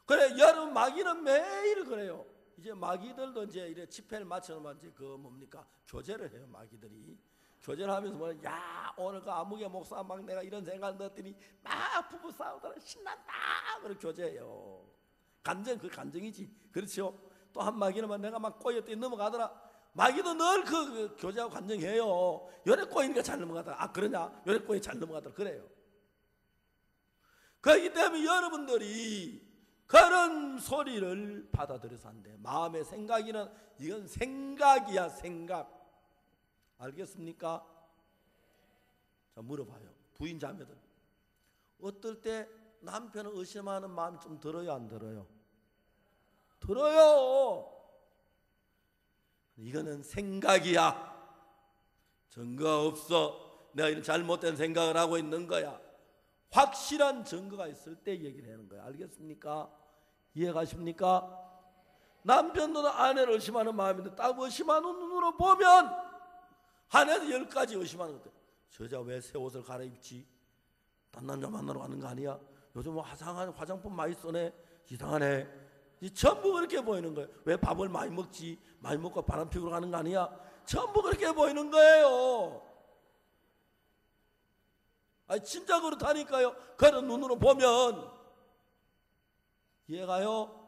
[SPEAKER 2] 그래, 여러분 마귀는 매일 그래요. 이제 마귀들도 이제 이래 집회를 마쳐놓으면 이제 그 뭡니까? 교제를 해요, 마귀들이. 교제를 하면서 뭐냐, 야, 오늘 그 아무개 목사 막 내가 이런 생각을 넣었더니 막 부부 싸우더라, 신난다! 그렇게 교제해요. 감정, 그 감정이지. 그렇죠? 또 한 마귀는 막 내가 막 꼬였더니 넘어가더라. 마귀도 늘 그 교제하고 감정해요. 요래 꼬이니까 잘 넘어가더라. 아, 그러냐? 요래 꼬이 잘 넘어가더라. 그래요. 그렇기 때문에 여러분들이 그런 소리를 받아들여서 안 돼. 마음의 생각이는 이건 생각이야, 생각. 알겠습니까? 자, 물어봐요. 부인 자매들. 어떨 때 남편을 의심하는 마음이 좀 들어요, 안 들어요? 들어요. 이거는 생각이야. 증거가 없어. 내가 이런 잘못된 생각을 하고 있는 거야. 확실한 증거가 있을 때 얘기를 하는 거야. 알겠습니까? 이해가십니까? 남편도 아내를 의심하는 마음인데 딱 의심하는 눈으로 보면 아내도 10가지 의심하는 것들. 저 여자 왜 새 옷을 갈아입지? 딴 남자 만나러 가는 거 아니야? 요즘 뭐 화장한 화장품 많이 써네? 이상하네. 전부 그렇게 보이는 거예요. 왜 밥을 많이 먹지? 많이 먹고 바람 피우러 가는 거 아니야? 전부 그렇게 보이는 거예요. 아니 진짜 그렇다니까요. 그런 눈으로 보면. 이해가요?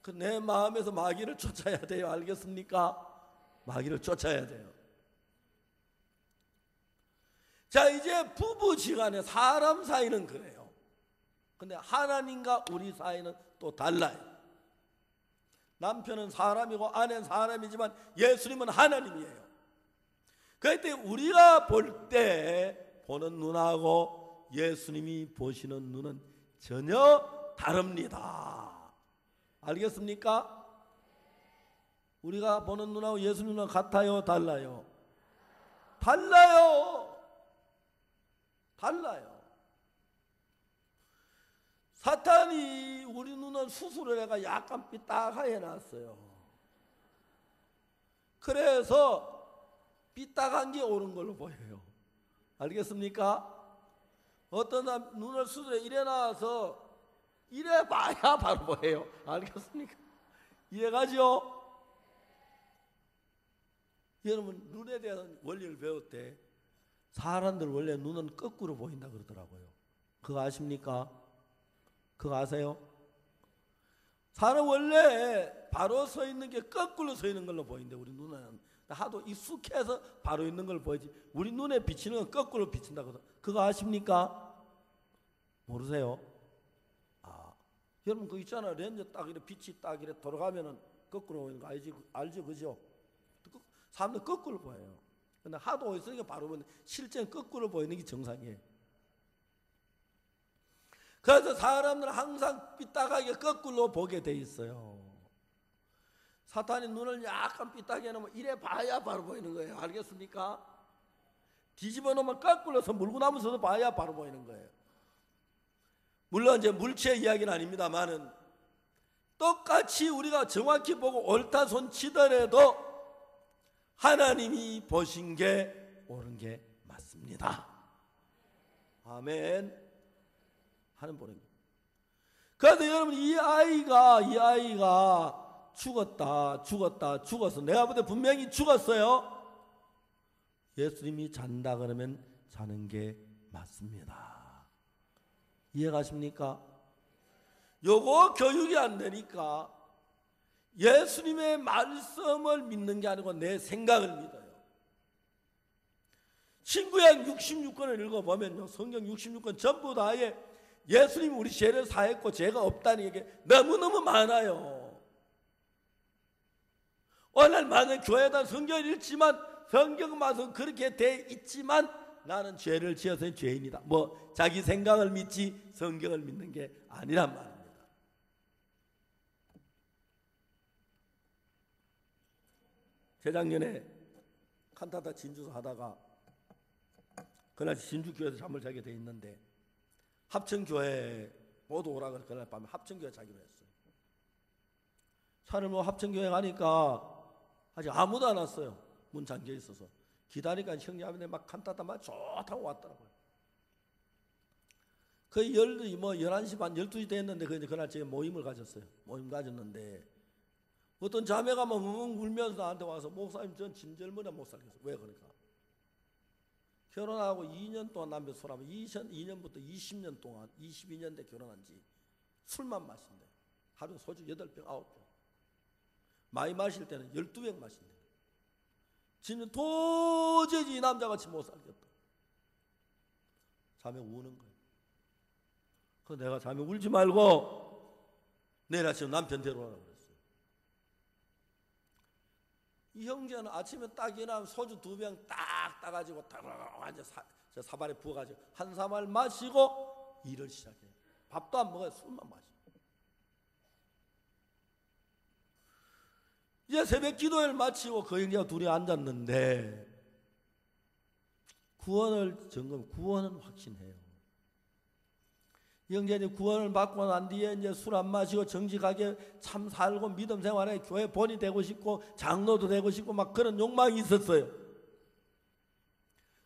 [SPEAKER 2] 그 내 마음에서 마귀를 쫓아야 돼요. 알겠습니까? 마귀를 쫓아야 돼요. 자, 이제 부부지간에 사람 사이는 그래요. 근데 하나님과 우리 사이는 또 달라요. 남편은 사람이고 아내는 사람이지만 예수님은 하나님이에요. 그럴 때 우리가 볼 때 보는 눈하고 예수님이 보시는 눈은 전혀 다릅니다. 알겠습니까? 우리가 보는 눈하고 예수님 눈은 같아요, 달라요? 달라요. 달라요. 사탄이 우리 눈을 수술을 해가 약간 삐딱하게 해놨어요. 그래서 삐딱한 게 옳은 걸로 보여요. 알겠습니까? 어떤 사람 눈을 수술해 이래 놔서 이래 봐야 바로 보여요. 알겠습니까? 이해가죠? 여러분 눈에 대한 원리를 배울 때 사람들 원래 눈은 거꾸로 보인다 그러더라고요. 그거 아십니까? 그거 아세요? 사람 원래 바로 서 있는 게 거꾸로 서 있는 걸로 보이는데 우리 눈에는 하도 익숙해서 바로 있는 걸 보이지 우리 눈에 비치는 건 거꾸로 비친다고. 그거 아십니까? 모르세요? 여러분 그거 있잖아요. 렌즈 딱 이렇게 빛이 딱 이렇게 돌아가면은 거꾸로 보이는 거 알죠? 그죠? 사람들 거꾸로 보여요. 근데 하도 있으니까 바로 보이는데 실제는 거꾸로 보이는 게 정상이에요. 그래서 사람들은 항상 삐딱하게 거꾸로 보게 돼 있어요. 사탄이 눈을 약간 삐딱하게 해놓으면 이래 봐야 바로 보이는 거예요. 알겠습니까? 뒤집어 놓으면 거꾸로서 물고 나면서도 봐야 바로 보이는 거예요. 물론 이제 물체 이야기는 아닙니다만은 똑같이 우리가 정확히 보고 옳다 손 치더라도 하나님이 보신 게 옳은 게 맞습니다. 아멘. 하는 보는 거예요. 그래서 여러분 이 아이가 죽었어. 내가 볼 때 분명히 죽었어요. 예수님이 잔다 그러면 자는 게 맞습니다. 이해가십니까? 요거 교육이 안 되니까 예수님의 말씀을 믿는 게 아니고 내 생각을 믿어요. 신구약 66권을 읽어보면요, 성경 66권 전부 다에 예수님이 우리 죄를 사했고 죄가 없다는 얘기 너무너무 많아요. 오늘 많은 교회다 성경을 읽지만 성경 말씀 그렇게 돼 있지만 나는 죄를 지어서 죄인이다. 뭐 자기 생각을 믿지 성경을 믿는 게 아니란 말입니다. 재작년에 칸타타 진주서 하다가 그날 진주교회에서 잠을 자게 돼 있는데 합천교회 모두 오라 그래서 그날 밤에 합천교회 자기로 했어요. 차를 합천교회 가니까 아직 아무도 안 왔어요. 문 잠겨 있어서. 기다리니까 형제하면 막 칸타타 막 좋다고 왔더라고요. 거의 11시 반 12시 됐는데 그날 제가 모임을 가졌어요. 모임 가졌는데 어떤 자매가 막 울면서 나한테 와서 목사님 전 진절머리 못 살겠어요. 왜 그러니까? 결혼하고 2년 동안 남편 술하면 2002년부터 20년 동안 22년 대 결혼한 지 술만 마신대. 하루에 소주 8병 9병. 많이 마실 때는 12병 마신대. 지는 도저히 이 남자같이 못 살겠다. 자매 우는 거예요. 그래서 내가 자매 울지 말고 내일 아침 남편 데려오라고 그랬어요. 이 형제는 아침에 딱 일어나면 소주 2병 딱 따가지고 완전 사발에 부어가지고 한 사발 마시고 일을 시작해요. 밥도 안 먹어요. 술만 마셔요. 이제 새벽 기도회를 마치고 그 형제가 둘이 앉았는데 구원은 확신해요. 이 형제는 구원을 받고 난 뒤에 이제 술 안 마시고 정직하게 참 살고 믿음 생활에 교회 본이 되고 싶고 장로도 되고 싶고 막 그런 욕망이 있었어요.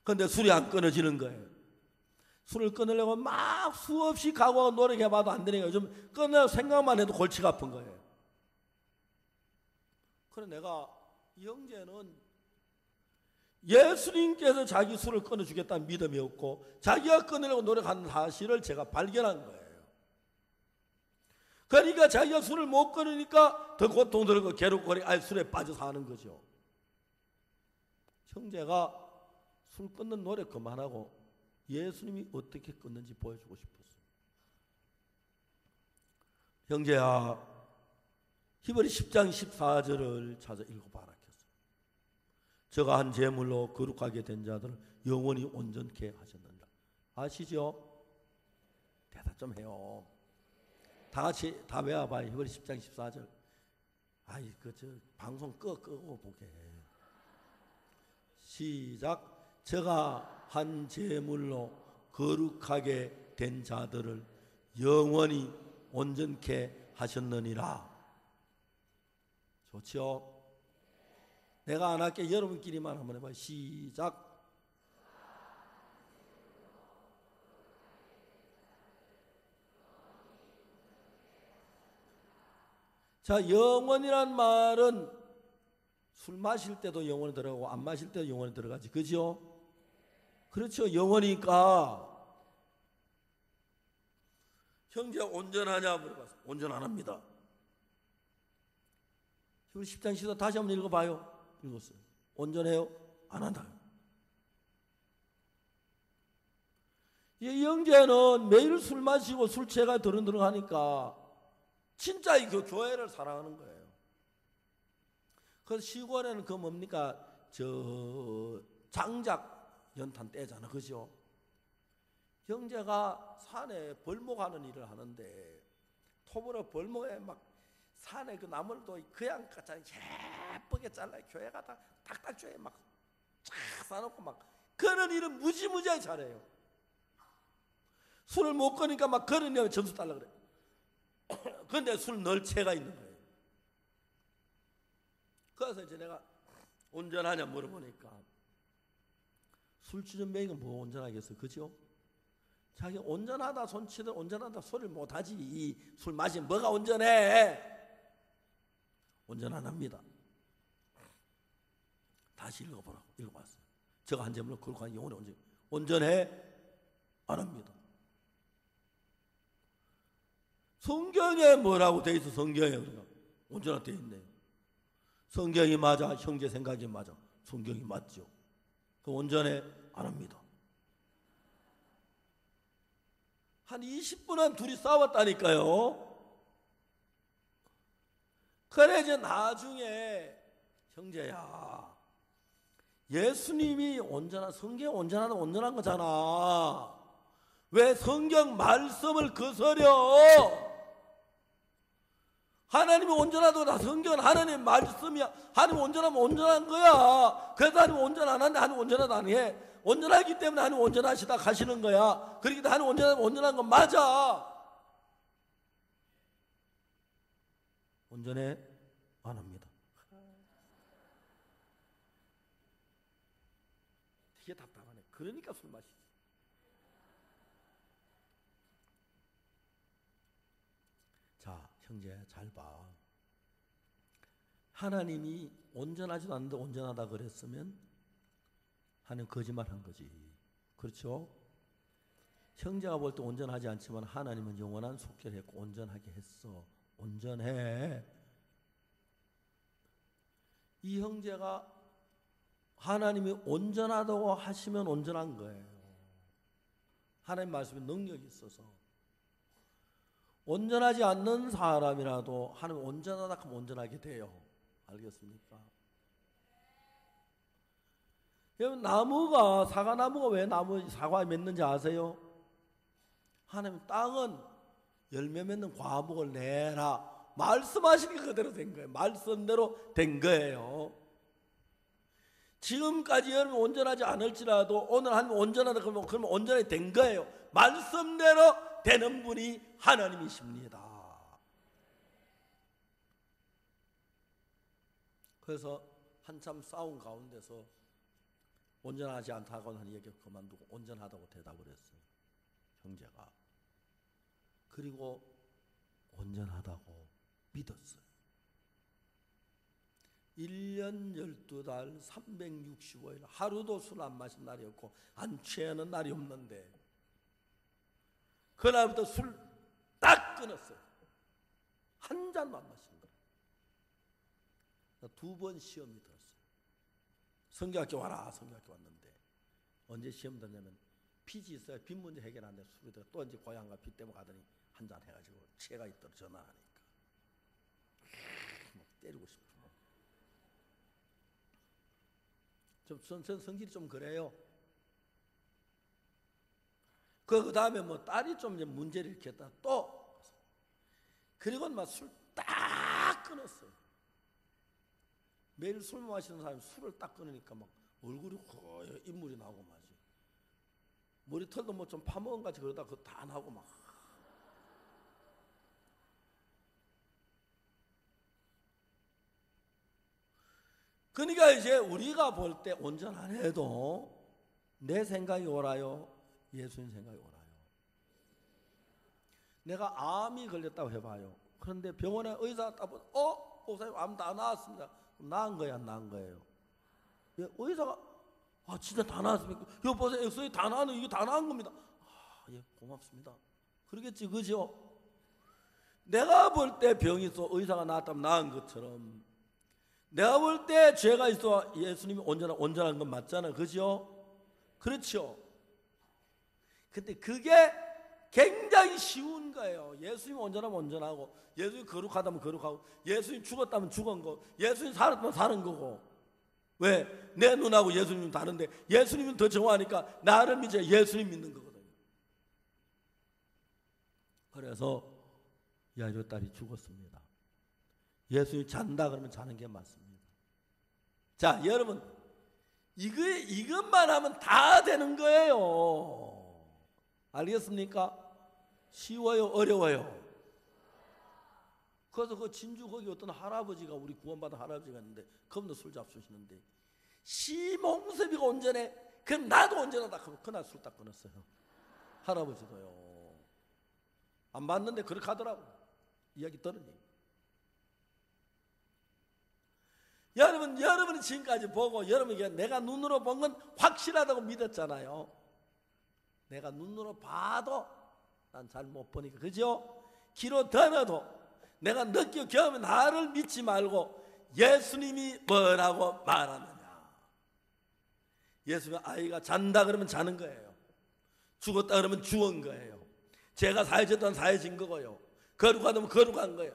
[SPEAKER 2] 그런데 술이 안 끊어지는 거예요. 술을 끊으려고 막 수없이 각오하고 노력해봐도 안 되니까 요즘 끊으려고 생각만 해도 골치가 아픈 거예요. 그래 내가 이 형제는 예수님께서 자기 술을 끊어주겠다는 믿음이 없고 자기가 끊으려고 노력하는 사실을 제가 발견한 거예요. 그러니까 자기가 술을 못 끊으니까 더 고통스럽고 괴롭고 술에 빠져서 하는 거죠. 형제가 술 끊는 노력 그만하고 예수님이 어떻게 끊는지 보여주고 싶었어요. 형제야, 히브리 10장 14절을 찾아 읽어봐라 했어요. 저가 한 제물로 거룩하게 된 자들을 영원히 온전케 하셨느니라. 아시죠? 대답 좀 해요. 다 같이 다 외워봐요. 히브리 10장 14절. 방송 끄고 보게. 시작. 저가 한 제물로 거룩하게 된 자들을 영원히 온전케 하셨느니라. 좋죠? 내가 안 할게. 여러분끼리만 한번 해봐요. 시작. 자, 영원이란 말은 술 마실 때도 영원히 들어가고 안 마실 때도 영원히 들어가지. 그죠? 그렇죠. 영원이니까. 형제 온전하냐 물어봤어요. 온전 안 합니다. 우리 10장 14 다시 한번 읽어봐요. 읽었어요. 온전해요? 안 한다. 이 형제는 매일 술 마시고 술 취해가 드렁드렁 하니까 진짜 이 교회를 사랑하는 거예요. 그래서 시골에는 그 뭡니까? 저 장작 연탄 떼잖아. 그죠? 형제가 산에 벌목하는 일을 하는데 톱으로 벌목에 막 산에 그 나무를 또 그냥 예쁘게 잘라 교회가 다 딱딱 줘야 막 쫙 싸놓고 막 그런 일은 무지무지하게 잘해요. 술을 못 거니까 막 그러냐면 점수 달라 그래. 그런데 술 널 채가 있는 거예요. 그래서 이제 내가 온전하냐 물어보니까 술주전뱅이가 뭐 온전하겠어, 그죠? 자기 온전하다 손치든 온전하다 소리를 못하지. 이 술 마시면 뭐가 온전해? 온전 안 합니다. 다시 읽어보라고. 읽어봤어요. 제가 한 점을 그렇게 하니 영혼이 온전해? 안 합니다. 성경에 뭐라고 돼 있어? 성경에 우리가 온전하 돼 있네요. 성경이 맞아? 형제 생각이 맞아? 성경이 맞죠? 그 온전해? 안 합니다. 한 20분은 둘이 싸웠다니까요. 그래 이제 나중에 형제야, 예수님이 온전한 성경 온전하다 온전한 거잖아. 왜 성경 말씀을 거스려? 하나님이 온전하다고 다 성경은 하나님의 말씀이야. 하나님 온전하면 온전한 거야. 그래서 하나님 온전 안 하는데 하나님 온전하다 안 해. 온전하기 때문에 하나님 온전하시다 가시는 거야. 그렇기 때문에 하나님 온전하면 온전한 건 맞아. 온전해? 안 합니다. 되게 답답하네. 그러니까 술 마시지. 자, 형제 잘 봐. 하나님이 온전하지도 않는데 온전하다 그랬으면 하나님 거짓말한 거지. 그렇죠? 형제가 볼 때 온전하지 않지만 하나님은 영원한 속죄를 했고 온전하게 했어. 온전해. 이 형제가 하나님이 온전하다고 하시면 온전한 거예요. 하나님 말씀에 능력이 있어서. 온전하지 않는 사람이라도 하나님 온전하다 하면 온전하게 돼요. 알겠습니까? 여러분 나무가 사과나무가 왜 사과에 맺는지 아세요? 하나님 땅은 열매 맺는 과목을 내라 말씀하시는 게 그대로 된 거예요. 말씀대로 된 거예요. 지금까지 여러분 온전하지 않을지라도 오늘 하나님 온전하다 그러면 온전하게 된 거예요. 말씀대로 되는 분이 하나님이십니다. 그래서 한참 싸움 가운데서 온전하지 않다고 하는 얘기 그만두고 온전하다고 대답을 했어요. 형제가. 그리고 온전하다고 믿었어요. 1년 12달 365일 하루도 술 안 마신 날이 없고 안 취하는 날이 없는데 그날부터 술 딱 끊었어요. 한 잔만 마신 거예요. 2번 시험이 들었어요. 성경학교 와라. 성경학교 왔는데 언제 시험 들냐면 빚이 있어야 빚 문제 해결하는데 술이 들어 또 이제 고향가 빚 때문에 가더니 한 잔 해가지고 체가 있더라 전화하니까 막 때리고 싶어. 전 성질이 좀 그래요. 그 다음에 뭐 딸이 좀 이제 문제를 일으켰다 또 그리고 막 술 딱 끊었어요. 매일 술 마시는 사람이 술을 딱 끊으니까 막 얼굴이 허여 인물이 나오고 말이지. 머리털도 뭐 좀 파먹은 같이 그러다 그거 다 나오고 막. 그러니까 이제 우리가 볼 때 온전한 해도 내 생각이 옳아요? 예수님 생각이 옳아요? 내가 암이 걸렸다고 해봐요. 그런데 병원에 의사가 딱 보면 목사님 암 다 나았습니다. 나은 거야 안 나은 거예요? 의사가 진짜 다 나았습니까? 여기 보세요. 엑스레이 다 나왔는데 이게 다 나은 겁니다. 예 고맙습니다. 그러겠지 그죠? 내가 볼 때 병이 있어 의사가 나았다면 나은 것처럼 내가 볼 때 죄가 있어 예수님이 온전한 건 맞잖아요. 그죠? 그렇죠. 근데 그게 굉장히 쉬운 거예요. 예수님 온전하면 온전하고, 예수님 거룩하다면 거룩하고, 예수님 죽었다면 죽은 거, 예수님 살았다면 사는 거고. 왜? 내 눈하고 예수님은 다른데 예수님은 더 정확하니까 나를 이제 예수님 믿는 거거든요. 그래서 야이로 딸이 죽었습니다. 예수님이 잔다 그러면 자는 게 맞습니다. 자, 여러분, 이것만 하면 다 되는 거예요. 알겠습니까? 쉬워요, 어려워요? 그래서 그 진주 거기 어떤 할아버지가, 우리 구원받은 할아버지가 있는데 그분도 술 잡수시는데, 시몽섭이가 온전해, 그럼 나도 온전하다. 그날 술 딱 끊었어요. 할아버지도요. 안 봤는데 그렇게 하더라고. 이야기 들으니. 여러분이 지금까지 보고, 여러분이 내가 눈으로 본 건 확실하다고 믿었잖아요. 내가 눈으로 봐도 난 잘 못 보니까, 그죠? 귀로 들어도 내가 느끼고 경험해. 나를 믿지 말고 예수님이 뭐라고 말하느냐. 예수님 아이가 잔다 그러면 자는 거예요. 죽었다 그러면 죽은 거예요. 죄가 사해졌다면 사해진 거고요. 거룩하다면 거룩한 거예요.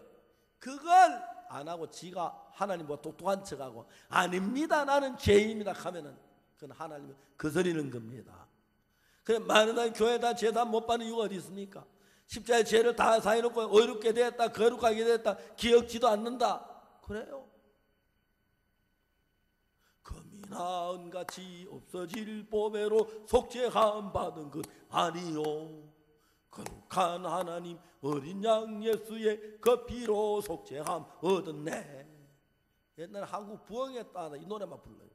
[SPEAKER 2] 그걸 안 하고 지가 하나님보다 똑똑한 척하고, 아닙니다, 나는 죄인입니다 하면은 그건 하나님을 거스리는 겁니다. 그래, 많은 사람이 교회에다 죄 다 못 받는 이유가 어디 있습니까? 십자가의 죄를 다 사해놓고 의롭게 되었다, 거룩하게 되었다, 기억지도 않는다. 그래요. 금이나 은같이 없어질 보배로 속죄함 받은 것 아니요. 거룩한 하나님 어린 양 예수의 그 피로 속죄함 얻었네. 옛날 한국 부흥회 따라 이 노래만 불러요.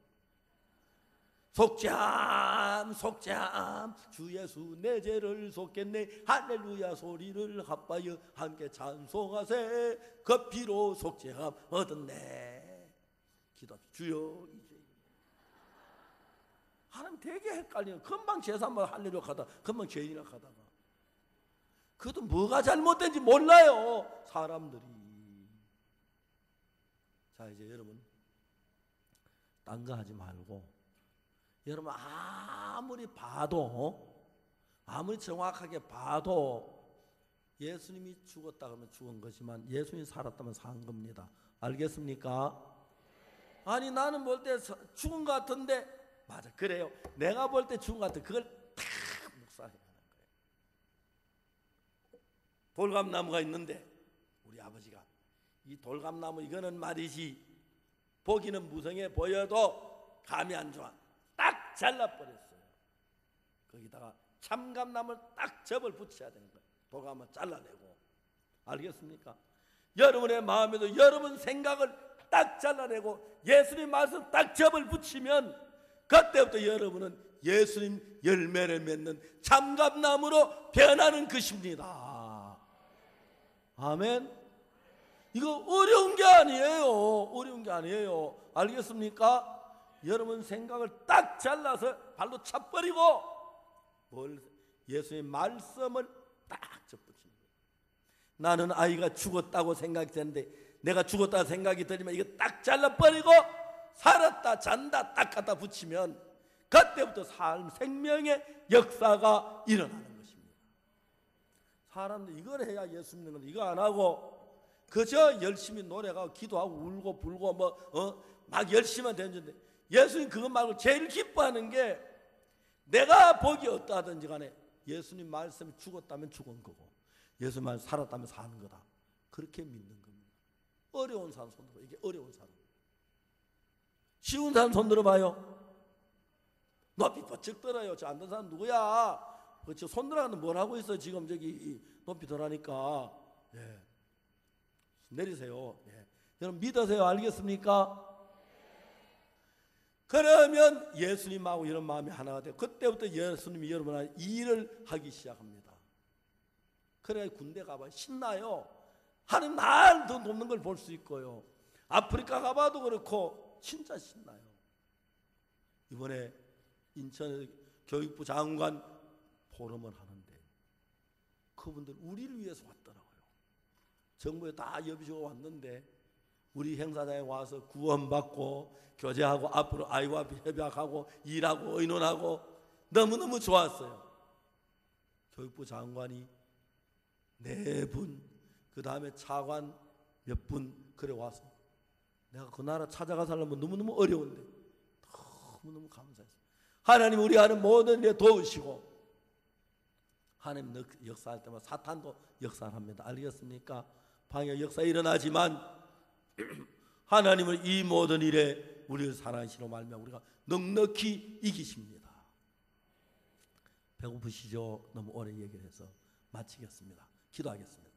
[SPEAKER 2] 속죄함 속죄함 주 예수 내 죄를 속겠네. 할렐루야 소리를 합하여 함께 찬송하세. 그 피로 속죄함 얻었네. 기도합시다. 주여 이제 하나님 되게 헷갈리는, 금방 제사만 할렐루야 하다가 금방 죄인이라 하다가, 그것도 뭐가 잘못된지 몰라요, 사람들이. 자, 이제 여러분 딴 거 하지 말고, 여러분 아무리 봐도, 아무리 정확하게 봐도 예수님이 죽었다 그러면 죽은 거지만 예수님이 살았다면 산 겁니다. 알겠습니까? 아니, 나는 볼 때 죽은 것 같은데, 맞아, 그래요. 내가 볼 때 죽은 것 같아. 그걸 탁 묵살해야 하는 거예요. 돌감나무가 있는데 우리 아버지가, 이 돌감나무 이거는 말이지 보기는 무성해 보여도 감이 안 좋아. 딱 잘라버렸어요. 거기다가 참감나무를 딱 접을 붙여야 되는 거예요. 돌감을 잘라내고. 알겠습니까? 여러분의 마음에도 여러분 생각을 딱 잘라내고 예수님 말씀 딱 접을 붙이면, 그때부터 여러분은 예수님 열매를 맺는 참감나무로 변하는 것입니다. 아멘. 이거 어려운 게 아니에요. 어려운 게 아니에요. 알겠습니까? 여러분 생각을 딱 잘라서 발로 차버리고 예수의 말씀을 딱 접붙이는 거예요. 나는 아이가 죽었다고 생각이 되는데, 내가 죽었다고 생각이 들면 이거 딱 잘라버리고 살았다 잔다 딱 갖다 붙이면 그때부터 삶 생명의 역사가 일어나는 것입니다. 사람들 이걸 해야 예수 믿는 건데, 이거 안 하고 그저 열심히 노래하고 기도하고 울고 불고 막 열심히 되는데, 예수님 그것 말고 제일 기뻐하는 게, 내가 복이 어떠하든지 간에 예수님 말씀이 죽었다면 죽은 거고 예수님 말씀 살았다면 사는 거다. 그렇게 믿는 겁니다. 어려운 사람 손들어. 이게 어려운 사람. 쉬운 사람 손들어봐요. 높이 버쩍 들어요. 저 앉은 사람 누구야? 저 손들어가는 뭘 하고 있어? 지금 저기 높이 들어가니까. 예. 내리세요. 예. 여러분 믿으세요. 알겠습니까? 그러면 예수님하고 이런 마음이 하나가 돼요. 그때부터 예수님이 여러분한테 일을 하기 시작합니다. 그래야 군대 가봐 신나요. 하나님 날 더 돕는 걸 볼 수 있고요. 아프리카 가봐도 그렇고 진짜 신나요. 이번에 인천 교육부 장관 포럼을 하는데 그분들 우리를 위해서 왔더라고요. 정부에 다 여비주가 왔는데 우리 행사장에 와서 구원받고 교제하고 앞으로 아이와 협약하고 일하고 의논하고 너무너무 좋았어요. 교육부 장관이 4분, 그 다음에 차관 몇 분 그래 와서 내가 그 나라 찾아가 살려면 너무너무 어려운데 너무너무 감사했어요. 하나님 우리 하는 모든 일에 도우시고 하나님 역사할 때마다 사탄도 역사합니다. 알겠습니까? 방역 역사 일어나지만 하나님은 이 모든 일에 우리를 사랑하시로 말미암아 우리가 넉넉히 이기십니다. 배고프시죠? 너무 오래 얘기를 해서 마치겠습니다. 기도하겠습니다.